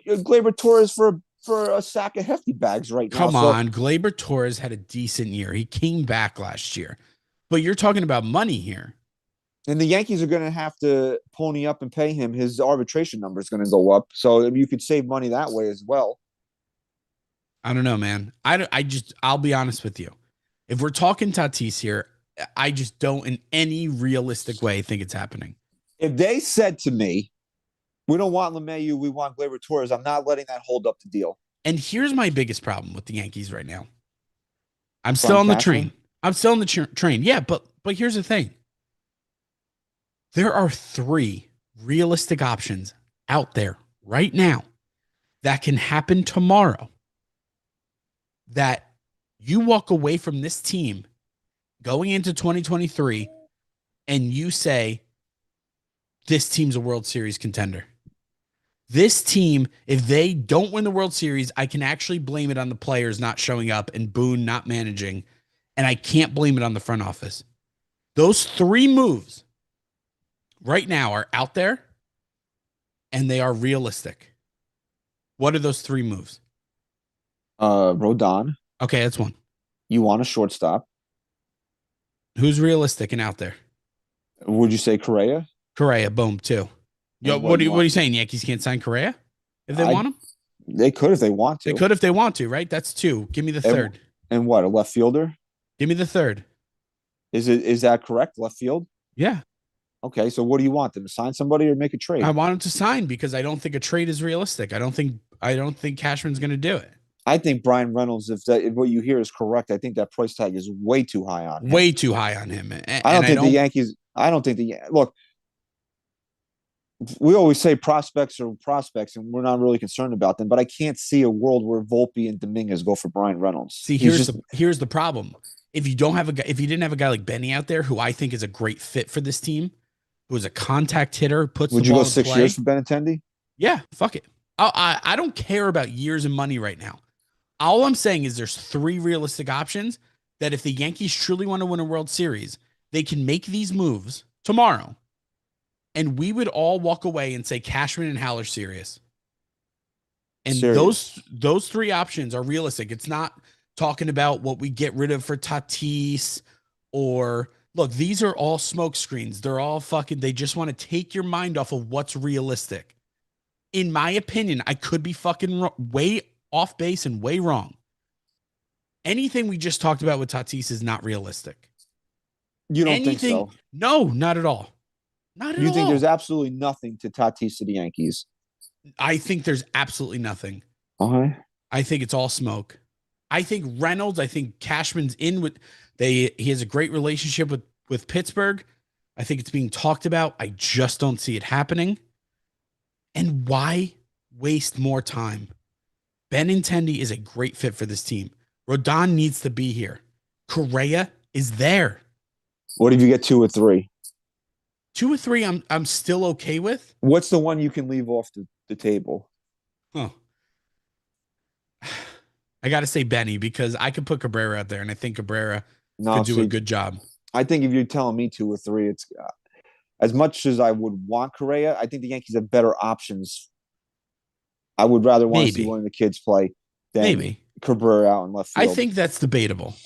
Gleyber Torres for a sack of hefty bags right now. Come on, Gleyber Torres had a decent year. He came back last year, but you're talking about money here. And the Yankees are going to have to pony up and pay him. His arbitration number is going to go up. So you could save money that way as well. I don't know, man. I'll be honest with you. If we're talking Tatis here, I just don't in any realistic way think it's happening. If they said to me, we don't want LeMahieu, we want Gleyber Torres, I'm not letting that hold up the deal. And here's my biggest problem with the Yankees right now. I'm still on the train. I'm still on the train. Yeah, but here's the thing. There are 3 realistic options out there right now that can happen tomorrow that you walk away from this team going into 2023 and you say, this team's a World Series contender. This team, if they don't win the World Series, I can actually blame it on the players not showing up and Boone not managing, and I can't blame it on the front office. Those 3 moves right now are out there, and they are realistic. What are those 3 moves? Rodon. Okay, that's one. You want a shortstop. Who's realistic and out there? Would you say Correa? Correa, boom, 2. Yo, what are you saying? Yankees can't sign Correa if they want him? They could if they want to. They could if they want to, right? That's 2. Give me the third. And what, a left fielder? Give me the third. Is that correct? Left field? Yeah. Okay, so what do you want them to sign somebody or make a trade? I want him to sign because I don't think a trade is realistic. I don't think Cashman's going to do it. I think Brian Reynolds, if what you hear is correct, I think that price tag is way too high on him. Way too high on him. I don't think the Yankees. Look, we always say prospects are prospects, and we're not really concerned about them. But I can't see a world where Volpe and Dominguez go for Brian Reynolds. See, here's the problem. If you didn't have a guy like Benny out there, who I think is a great fit for this team, who is a contact hitter, would you go 6 years for Benintendi? Yeah, fuck it. I don't care about years and money right now. All I'm saying is there's 3 realistic options that if the Yankees truly want to win a World Series, they can make these moves tomorrow. And we would all walk away and say Cashman and Hal are serious. And those 3 options are realistic. It's not talking about what we get rid of for Tatis or look, these are all smoke screens. They're all they just want to take your mind off of what's realistic. In my opinion, I could be way off base and way wrong. Anything we just talked about with Tatis is not realistic. You don't think so? No, not at all. Not at all. You think there's absolutely nothing to Tatis to the Yankees? I think there's absolutely nothing. Okay. I think it's all smoke. I think Reynolds, I think Cashman's in with he has a great relationship with Pittsburgh. I think it's being talked about. I just don't see it happening. And why waste more time? Benintendi is a great fit for this team. Rodon needs to be here. Correa is there. What if you get 2 or 3? 2 or 3 I'm still okay with. What's the one you can leave off the table? Oh. I got to say Benny because I could put Cabrera out there, and I think Cabrera could do a good job. I think if you're telling me 2 or 3, it's as much as I would want Correa, I think the Yankees have better options. I would rather want to see one of the kids play than Cabrera out in left field. I think that's debatable.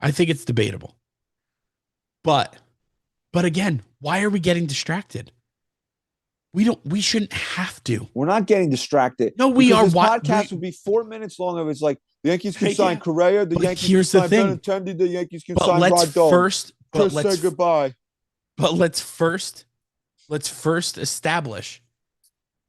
I think it's debatable. But again, why are we getting distracted? We shouldn't have to. We're not getting distracted. No, we are. This podcast would be 4 minutes long if it's like the Yankees can sign Correa, the Yankees can sign Benintendi, the Yankees can sign Rodon. Let's say goodbye. But let's first establish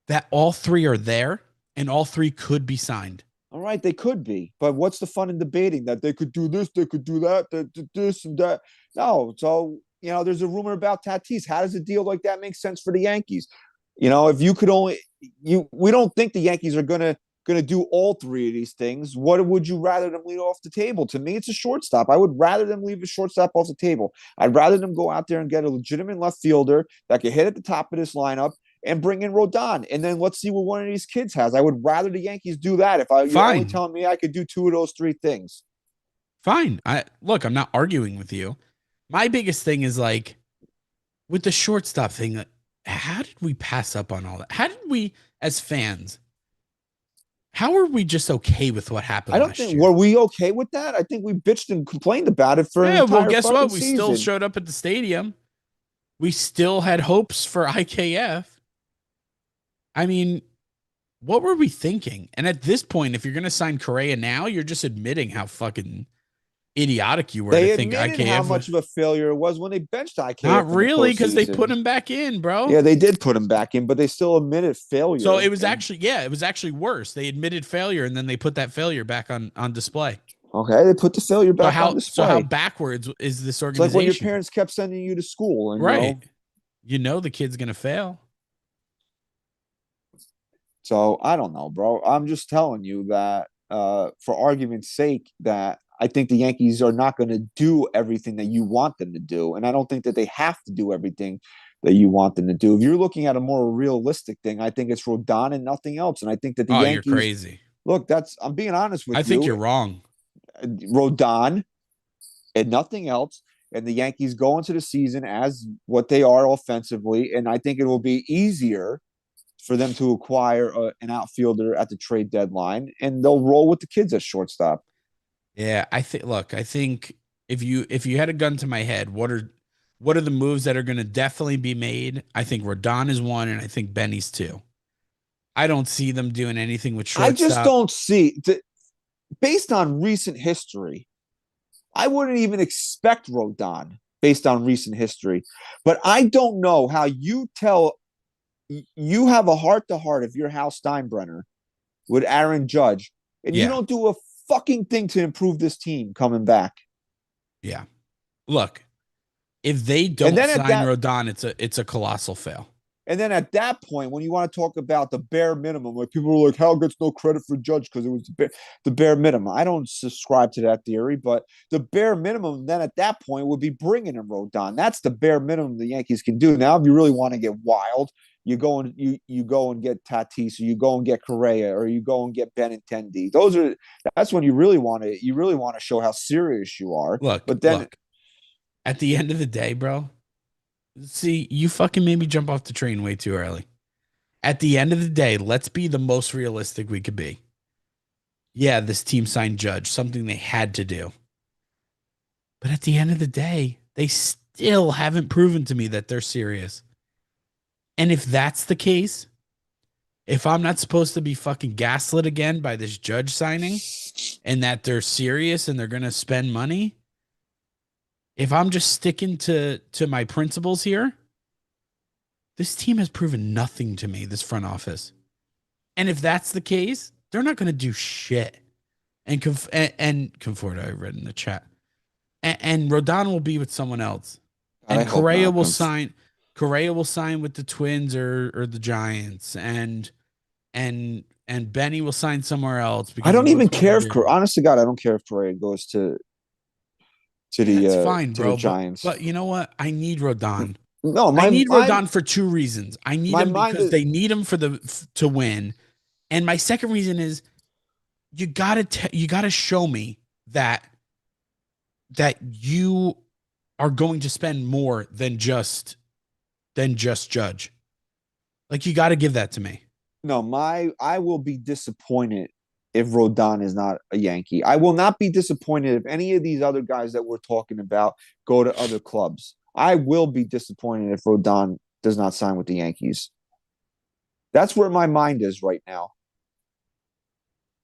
that all 3 are there and all 3 could be signed. All right, they could be. But what's the fun in debating that they could do this, they could do that, this and that? No. So, there's a rumor about Tatis. How does a deal like that make sense for the Yankees? If you could we don't think the Yankees are gonna do all 3 of these things. What would you rather them leave off the table? To me, it's a shortstop. I would rather them leave a shortstop off the table. I'd rather them go out there and get a legitimate left fielder that could hit at the top of this lineup and bring in Rodon. And then let's see what one of these kids has. I would rather the Yankees do that. If you're only telling me I could do 2 of those 3 things. Fine. I'm not arguing with you. My biggest thing is with the shortstop thing, how did we pass up on all that? How did we, as fans, how are we just okay with what happened? I don't think were we okay with that? I think we bitched and complained about it for well, guess what? We still showed up at the stadium. We still had hopes for IKF. I mean, what were we thinking? And at this point, if you're going to sign Correa now, you're just admitting how fucking idiotic you were to They think admitted how IKF much was of a failure it was when they benched IKF not in the really because they put postseason. him back in, bro. Yeah, they did put him back in, but they still admitted So failure. it was actually, yeah, it was actually worse. They admitted failure and then they put that failure back on display. Okay, they put the failure back on So how display. backwards is this It's like when your organization? parents kept sending you to school, and Right. You know the kid's gonna fail. So I don't know, bro. I'm just telling you that for argument's sake, that I think the Yankees are not going to do everything that you want them to do, and I don't think that they have to do everything that you want them to do. If you're looking at a more realistic thing, I think it's Rodon and nothing else. And I think that the Oh, you're Yankees crazy. look. I'm being honest with I think you. you're wrong. Rodon and nothing else. And the Yankees go into the season as what they are offensively, and I think it will be easier for them to acquire an outfielder at the trade deadline, and they'll roll with the kids at shortstop. Yeah, I think. Look, I think if you had a gun to my head, what are the moves that are going to definitely be made? I think Rodon is one, and I think Benny's two. I don't see them doing anything with I just shortstop. don't see, based on recent history, I wouldn't even expect Rodon based on recent history. But I don't know how you have a heart to heart if you're Hal Steinbrenner with Aaron Judge, and you Yeah, don't do a fucking thing to improve this team coming back. yeah. Look, if they And don't then at sign that Rodon, it's a colossal fail. And then at that point, when you want to talk about the bare minimum, like people are like, Hal gets no credit for Judge because it was the bare minimum. I don't subscribe to that theory, but the bare minimum then at that point would be bringing in Rodon. That's the bare minimum the Yankees can do. Now, if you really want to get wild, you go and get Tatis, or you go and get Correa, or you go and get Benintendi. That's when you really want to show how serious you are. Look, But then look. At the end of the day, bro, see, you fucking made me jump off the train way too early. At the end of the day, let's be the most realistic we could be. Yeah, this team signed Judge, something they had to do. But at the end of the day, they still haven't proven to me that they're serious. And if that's the case, if I'm not supposed to be fucking gaslit again by this Judge signing and that they're serious and they're going to spend money, if I'm just sticking to my principles here, this team has proven nothing to me, this front office. And if that's the case, they're not going to do shit. And Conforto, I read in the chat. And Rodon will be with someone else. God, I And hope Correa not. will sign. Correa will sign with the Twins or the Giants. And Benny will sign somewhere else I because he don't wants even more care if, years. honest to God, I don't care if Correa goes That's fine, to the bro. Giants. But you know what? I need Rodon. No, I need Rodon for two reasons. I need my him mind because is they need him to win. And my second reason is you gotta show me that you are going to spend more than just Judge. Like you got to give that to me. no my I will be disappointed if Rodon is not a Yankee. I will not be disappointed if any of these other guys that we're talking about go to other clubs. I will be disappointed if Rodon does not sign with the Yankees. That's where my mind is right now.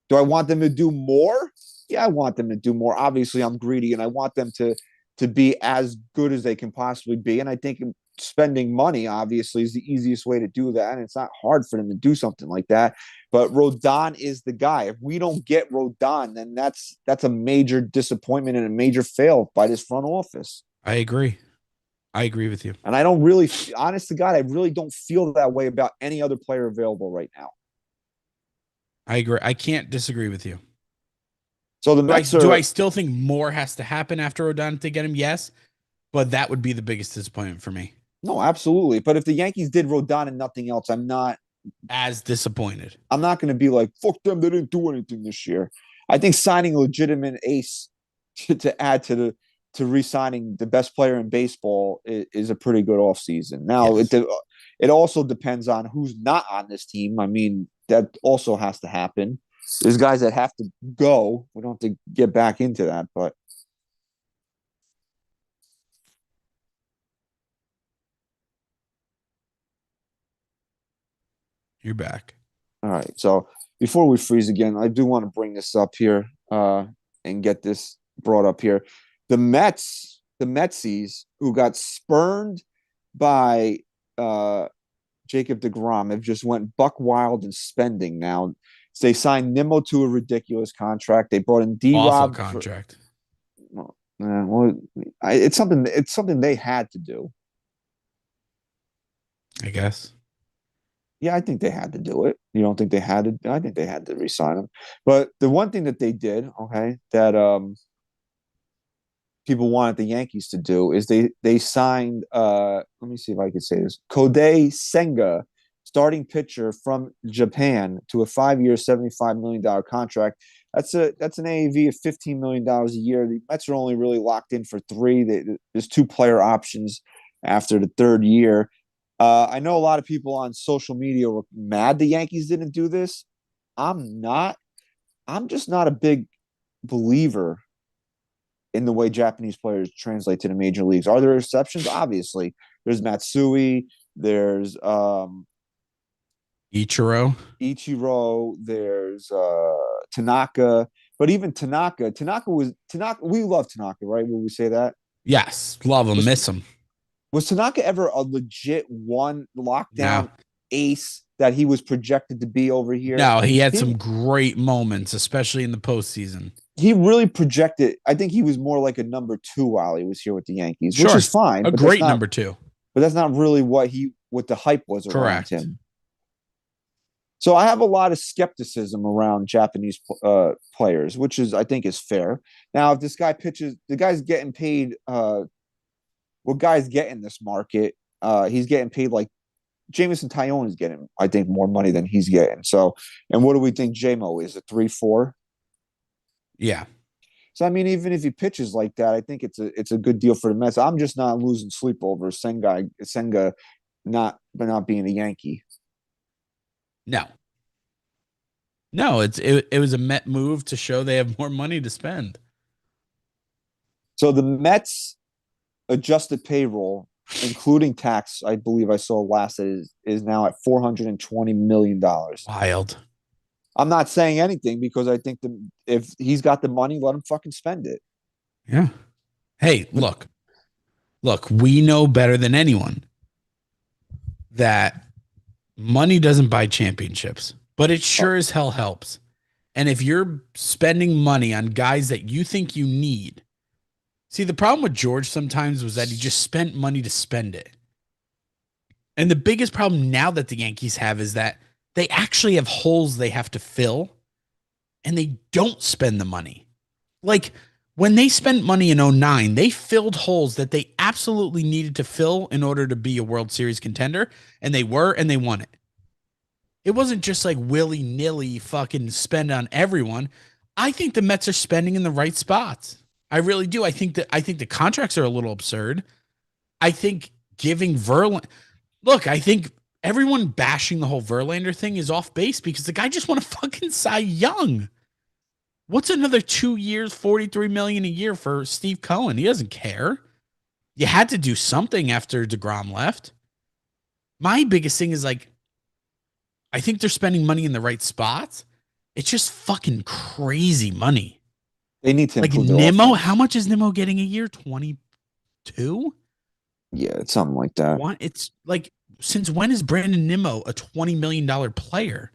Do I want them to do more? Yeah, I want them to do more. Obviously, I'm greedy and I want them to be as good as they can possibly be. And I think spending money obviously is the easiest way to do that. And it's not hard for them to do something like that. But Rodon is the guy. If we don't get Rodon, then that's a major disappointment and a major fail by this front office. I agree. I agree with you. And I don't really, honest to God, I really don't feel that way about any other player available right now. I agree. I can't disagree with you. So the Mets Do I still think more has to happen after Rodon to get him? Yes. But that would be the biggest disappointment for me. No, absolutely. But if the Yankees did Rodon and nothing else, I'm not As disappointed. going to be like, fuck them, they didn't do anything this year. I think signing a legitimate ace to add to re-signing the best player in baseball is a pretty good offseason. Now, Yes. it also depends on who's not on this team. I mean, that also has to happen. There's guys that have to go. We don't have to get back into that, but You're back. All right. So before we freeze again, I do want to bring this up here and get this brought up here. The Metsies, who got spurned by Jacob deGrom, have just went buck wild and spending now. So they signed Nimmo to a ridiculous contract. They brought in Awful D-Rob contract. it's something they had to do. I guess. Yeah, I think they had to do it. You don't think they had to? I think they had to re-sign him. But the one thing that they did, okay, that people wanted the Yankees to do is they signed let me see if I could say this. Kodai Senga, starting pitcher from Japan, to a 5-year, $75 million contract. That's an AAV of $15 million a year. The Mets are only really locked in for 3. There's 2 player options after the 3rd year. I know a lot of people on social media were mad the Yankees didn't do this. I'm not. I'm just not a big believer in the way Japanese players translate to the major leagues. Are there exceptions? Obviously. There's Matsui. There's Ichiro. There's Tanaka. But even Tanaka, we love Tanaka, right? Will we say that? Yes. Love him. Miss him. Was Tanaka ever a legit one lockdown No. ace that he was projected to be over here? No, he had some great moments, especially in the postseason. He really projected. I think he was more like a number 2 while he was here with the Yankees, which is fine. A great number 2. But that's not really what the hype was around him. So I have a lot of skepticism around Japanese players, which I think is fair. Now, if this guy pitches, the guy's getting paid what guys get in this market, he's getting paid like Jameson Tyone is getting, I think, more money than he's getting. So, and what do we think JMO is? A 3-4? Yeah. So, I mean, even if he pitches like that, I think it's a good deal for the Mets. I'm just not losing sleep over Senga not being a Yankee. No, it was a Met move to show they have more money to spend. So the Mets adjusted payroll, including tax, I believe I saw last, is now at $420 million. Wild. I'm not saying anything because I think if he's got the money, let him fucking spend it. Yeah. Hey, look, we know better than anyone that money doesn't buy championships, but it sure as hell helps. And if you're spending money on guys that you think you need, see, the problem with George sometimes was that he just spent money to spend it. And the biggest problem now that the Yankees have is that they actually have holes they have to fill, and they don't spend the money. Like, when they spent money in 2009, they filled holes that they absolutely needed to fill in order to be a World Series contender, and they won it. It wasn't just like willy-nilly fucking spend on everyone. I think the Mets are spending in the right spots. I really do. I think the contracts are a little absurd. I think giving Verlander, look, I think everyone bashing the whole Verlander thing is off base because the guy just won a fucking Cy Young. What's another 2 years, $43 million a year for Steve Cohen? He doesn't care. You had to do something after deGrom left. My biggest thing is like, I think they're spending money in the right spots. It's just fucking crazy money. They need to like Nimmo. How much is Nimmo getting a year? 22? Yeah, it's something like that. What? It's like, since when is Brandon Nimmo a $20 million player?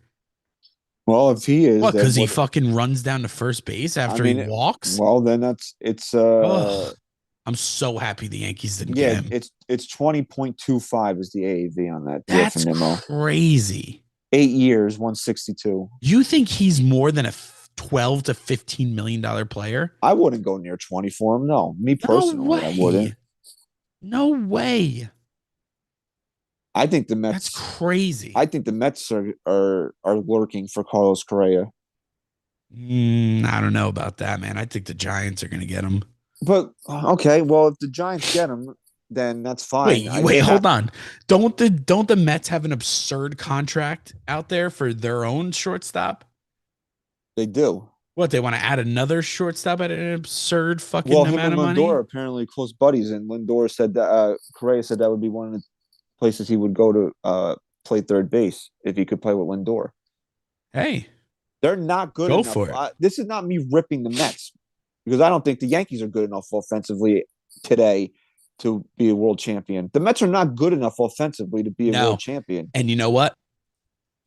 Well, if he is, what? Because he fucking runs down to first base after he walks. Well, then it's. I'm so happy the Yankees didn't get him. It's 20.25 is the AAV on that. That's crazy. 8 years, 162. You think he's more than a $12 to $15 million player? I wouldn't go near 20 for him. No, me personally, I wouldn't. No way. I think the Mets. That's crazy. I think the Mets are lurking for Carlos Correa. I don't know about that, man. I think the Giants are going to get him. But okay, well, if the Giants get him, then that's fine. Wait, hold on. Don't the Mets have an absurd contract out there for their own shortstop? They do. What, they want to add another shortstop at an absurd fucking amount of money? Lindor apparently close buddies, and Lindor said that Correa said that would be one of the places he would go to play third base if he could play with Lindor. Hey, They're not good go enough. for it. This is not me ripping the Mets because I don't think the Yankees are good enough offensively today to be a world champion. The Mets are not good enough offensively to be a world champion. And you know what?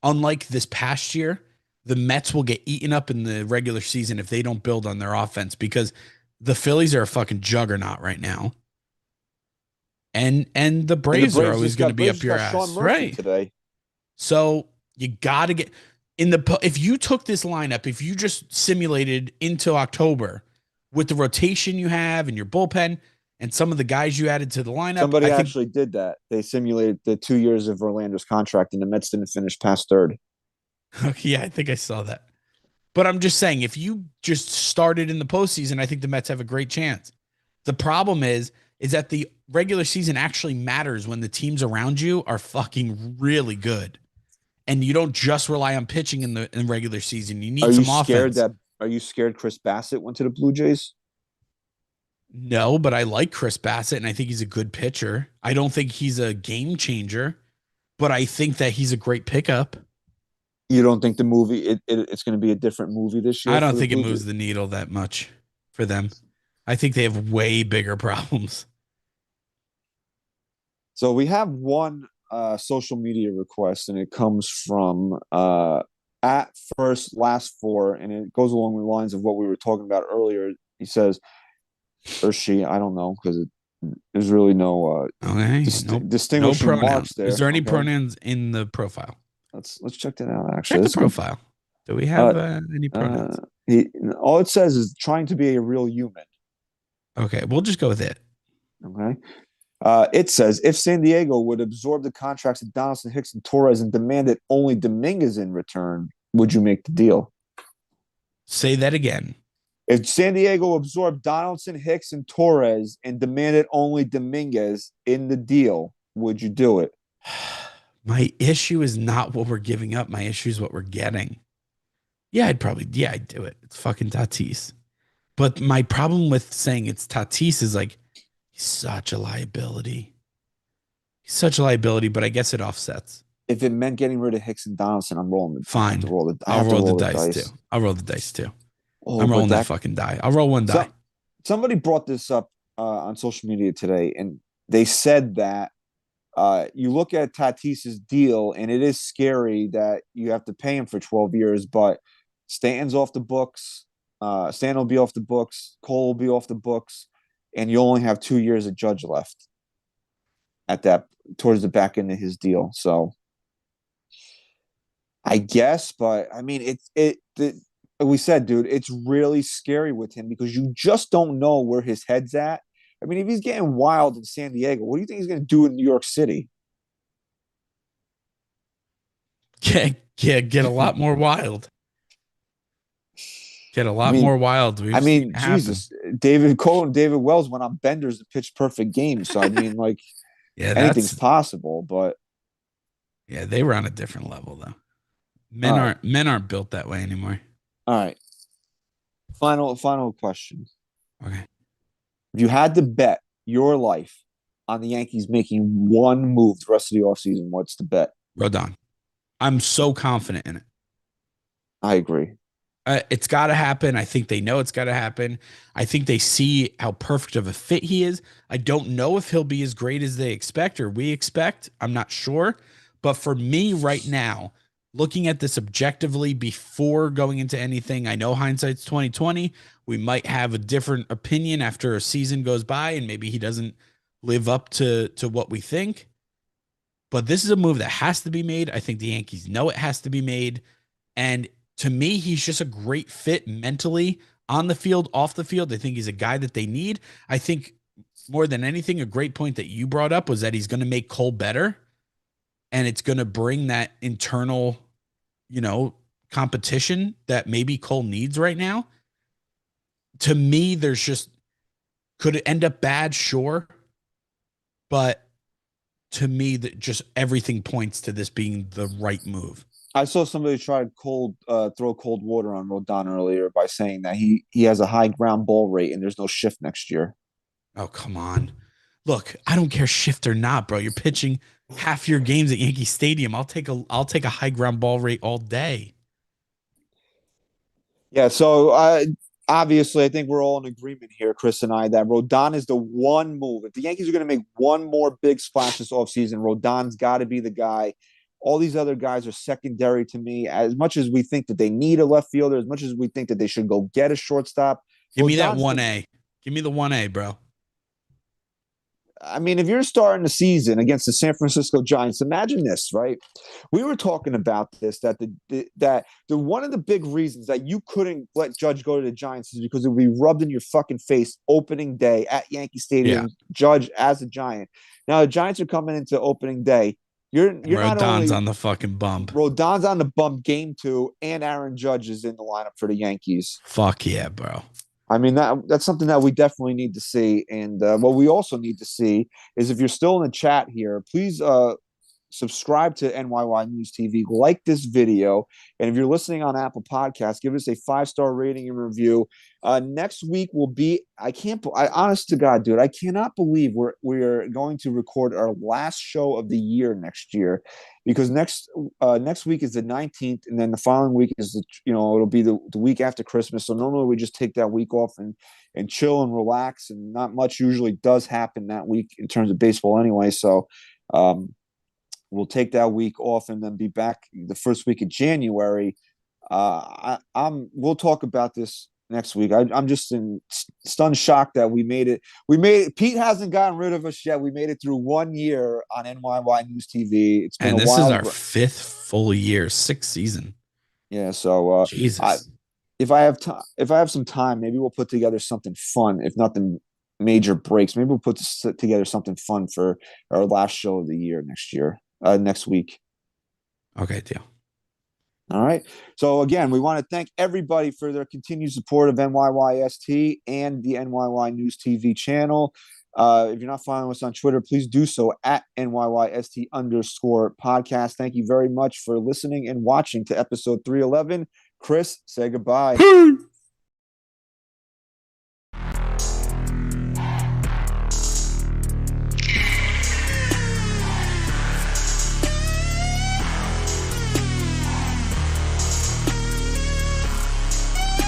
Unlike this past year, the Mets will get eaten up in the regular season if they don't build on their offense because the Phillies are a fucking juggernaut right now. And the Braves are always going to be up your ass, right? Today. So you got to get if you took this lineup, if you just simulated into October with the rotation you have and your bullpen and some of the guys you added to the lineup. Somebody actually did that. They simulated the 2 years of Verlander's contract, and the Mets didn't finish past third. Yeah, I think I saw that. But I'm just saying, if you just started in the postseason, I think the Mets have a great chance. The problem is that the regular season actually matters when the teams around you are fucking really good. And you don't just rely on pitching in the regular season. You need some offense. Are you scared Chris Bassett went to the Blue Jays? No, but I like Chris Bassett, and I think he's a good pitcher. I don't think he's a game changer, but I think that he's a great pickup. You don't think the movie it's going to be a different movie this year? I don't think it moves the needle that much for them. I think they have way bigger problems. So we have one social media request, and it comes from at first last four, and it goes along the lines of what we were talking about earlier. He says, or she, I don't know, because there's really no distinguishing marks there. Is there any pronouns in the profile? Let's check that out. Actually, check the profile. Do we have any pronouns? All it says is trying to be a real human. Okay, we'll just go with it. Okay. It says if San Diego would absorb the contracts of Donaldson, Hicks, and Torres and demanded only Dominguez in return, would you make the deal? Say that again. If San Diego absorbed Donaldson, Hicks, and Torres and demanded only Dominguez in the deal, would you do it? My issue is not what we're giving up. My issue is what we're getting. Yeah, I'd do it. It's fucking Tatis. But my problem with saying it's Tatis is like, he's such a liability. He's such a liability, but I guess it offsets. If it meant getting rid of Hicks and Donaldson, I'm rolling. Fine. I'll roll the dice too. I'll roll the dice too. I'm rolling that fucking die. I'll roll one die. Somebody brought this up on social media today, and they said that you look at Tatis's deal, and it is scary that you have to pay him for 12 years, but Stanton's off the books. Stanton will be off the books. Cole will be off the books, and you only have 2 years of Judge left at that towards the back end of his deal. So I guess, but I mean, we said, dude, it's really scary with him because you just don't know where his head's at. I mean, if he's getting wild in San Diego, what do you think he's going to do in New York City? Get a lot more wild. Get a lot more wild. Jesus, David Cole and David Wells went on benders to pitch perfect games. So I mean, like, yeah, anything's possible. But yeah, they were on a different level though. Men aren't built that way anymore. All right. Final question. Okay. If you had to bet your life on the Yankees making one move the rest of the offseason, what's the bet? Rodon. I'm so confident in it. I agree. It's got to happen. I think they know it's got to happen. I think they see how perfect of a fit he is. I don't know if he'll be as great as they expect or we expect. I'm not sure. But for me right now, looking at this objectively before going into anything, I know hindsight's 2020. We might have a different opinion after a season goes by and maybe he doesn't live up to what we think. But this is a move that has to be made. I think the Yankees know it has to be made. And to me, he's just a great fit mentally on the field, off the field. I think he's a guy that they need. I think more than anything, a great point that you brought up was that he's going to make Cole better. And it's going to bring that internal, competition that maybe Cole needs right now. To me, there's just, could it end up bad? Sure. But to me, that just everything points to this being the right move. I saw somebody try to throw cold water on Rodon earlier by saying that he has a high ground ball rate and there's no shift next year. Oh, come on. Look, I don't care shift or not, bro. You're pitching half your games at Yankee Stadium. I'll take a high ground ball rate all day. Yeah, so obviously, I think we're all in agreement here, Chris and I, that Rodon is the one move. If the Yankees are going to make one more big splash this offseason, Rodon's got to be the guy. All these other guys are secondary to me. As much as we think that they need a left fielder, as much as we think that they should go get a shortstop, Give me that Rodon's 1A. Give me the 1A, bro. I mean, if you're starting the season against the San Francisco Giants, imagine this, right? We were talking about this that the one of the big reasons that you couldn't let Judge go to the Giants is because it would be rubbed in your fucking face opening day at Yankee Stadium, Yeah. Judge as a Giant. Now the Giants are coming into opening day. You're not Rodon's only on the fucking bump. Rodon's on the bump game 2, and Aaron Judge is in the lineup for the Yankees. Fuck yeah, bro. I mean, that's something that we definitely need to see. And what we also need to see is, if you're still in the chat here, please subscribe to NYY News TV, like this video, and if you're listening on Apple Podcasts, give us a 5-star rating and review. Next week will be, honest to God, dude, I cannot believe we're going to record our last show of the year next year, because next week is the 19th, and then the following week is it'll be the week after Christmas. So normally we just take that week off and chill and relax, and not much usually does happen that week in terms of baseball anyway. So we'll take that week off and then be back the first week of January. We'll talk about this next week. I'm just in stunned shock that we made it. Pete hasn't gotten rid of us yet. We made it through 1 year on NYY News TV. It's been and a this while. is our 5th full year, 6th season. Yeah. So Jesus. If I have some time, maybe we'll put together something fun. If nothing major breaks, maybe we'll put together something fun for our last show of the year next week. Okay, deal. All right. So again, we want to thank everybody for their continued support of NYYST and the NYY News TV channel. If you're not following us on Twitter, please do so at NYYST_podcast. Thank you very much for listening and watching to episode 311. Chris, say goodbye.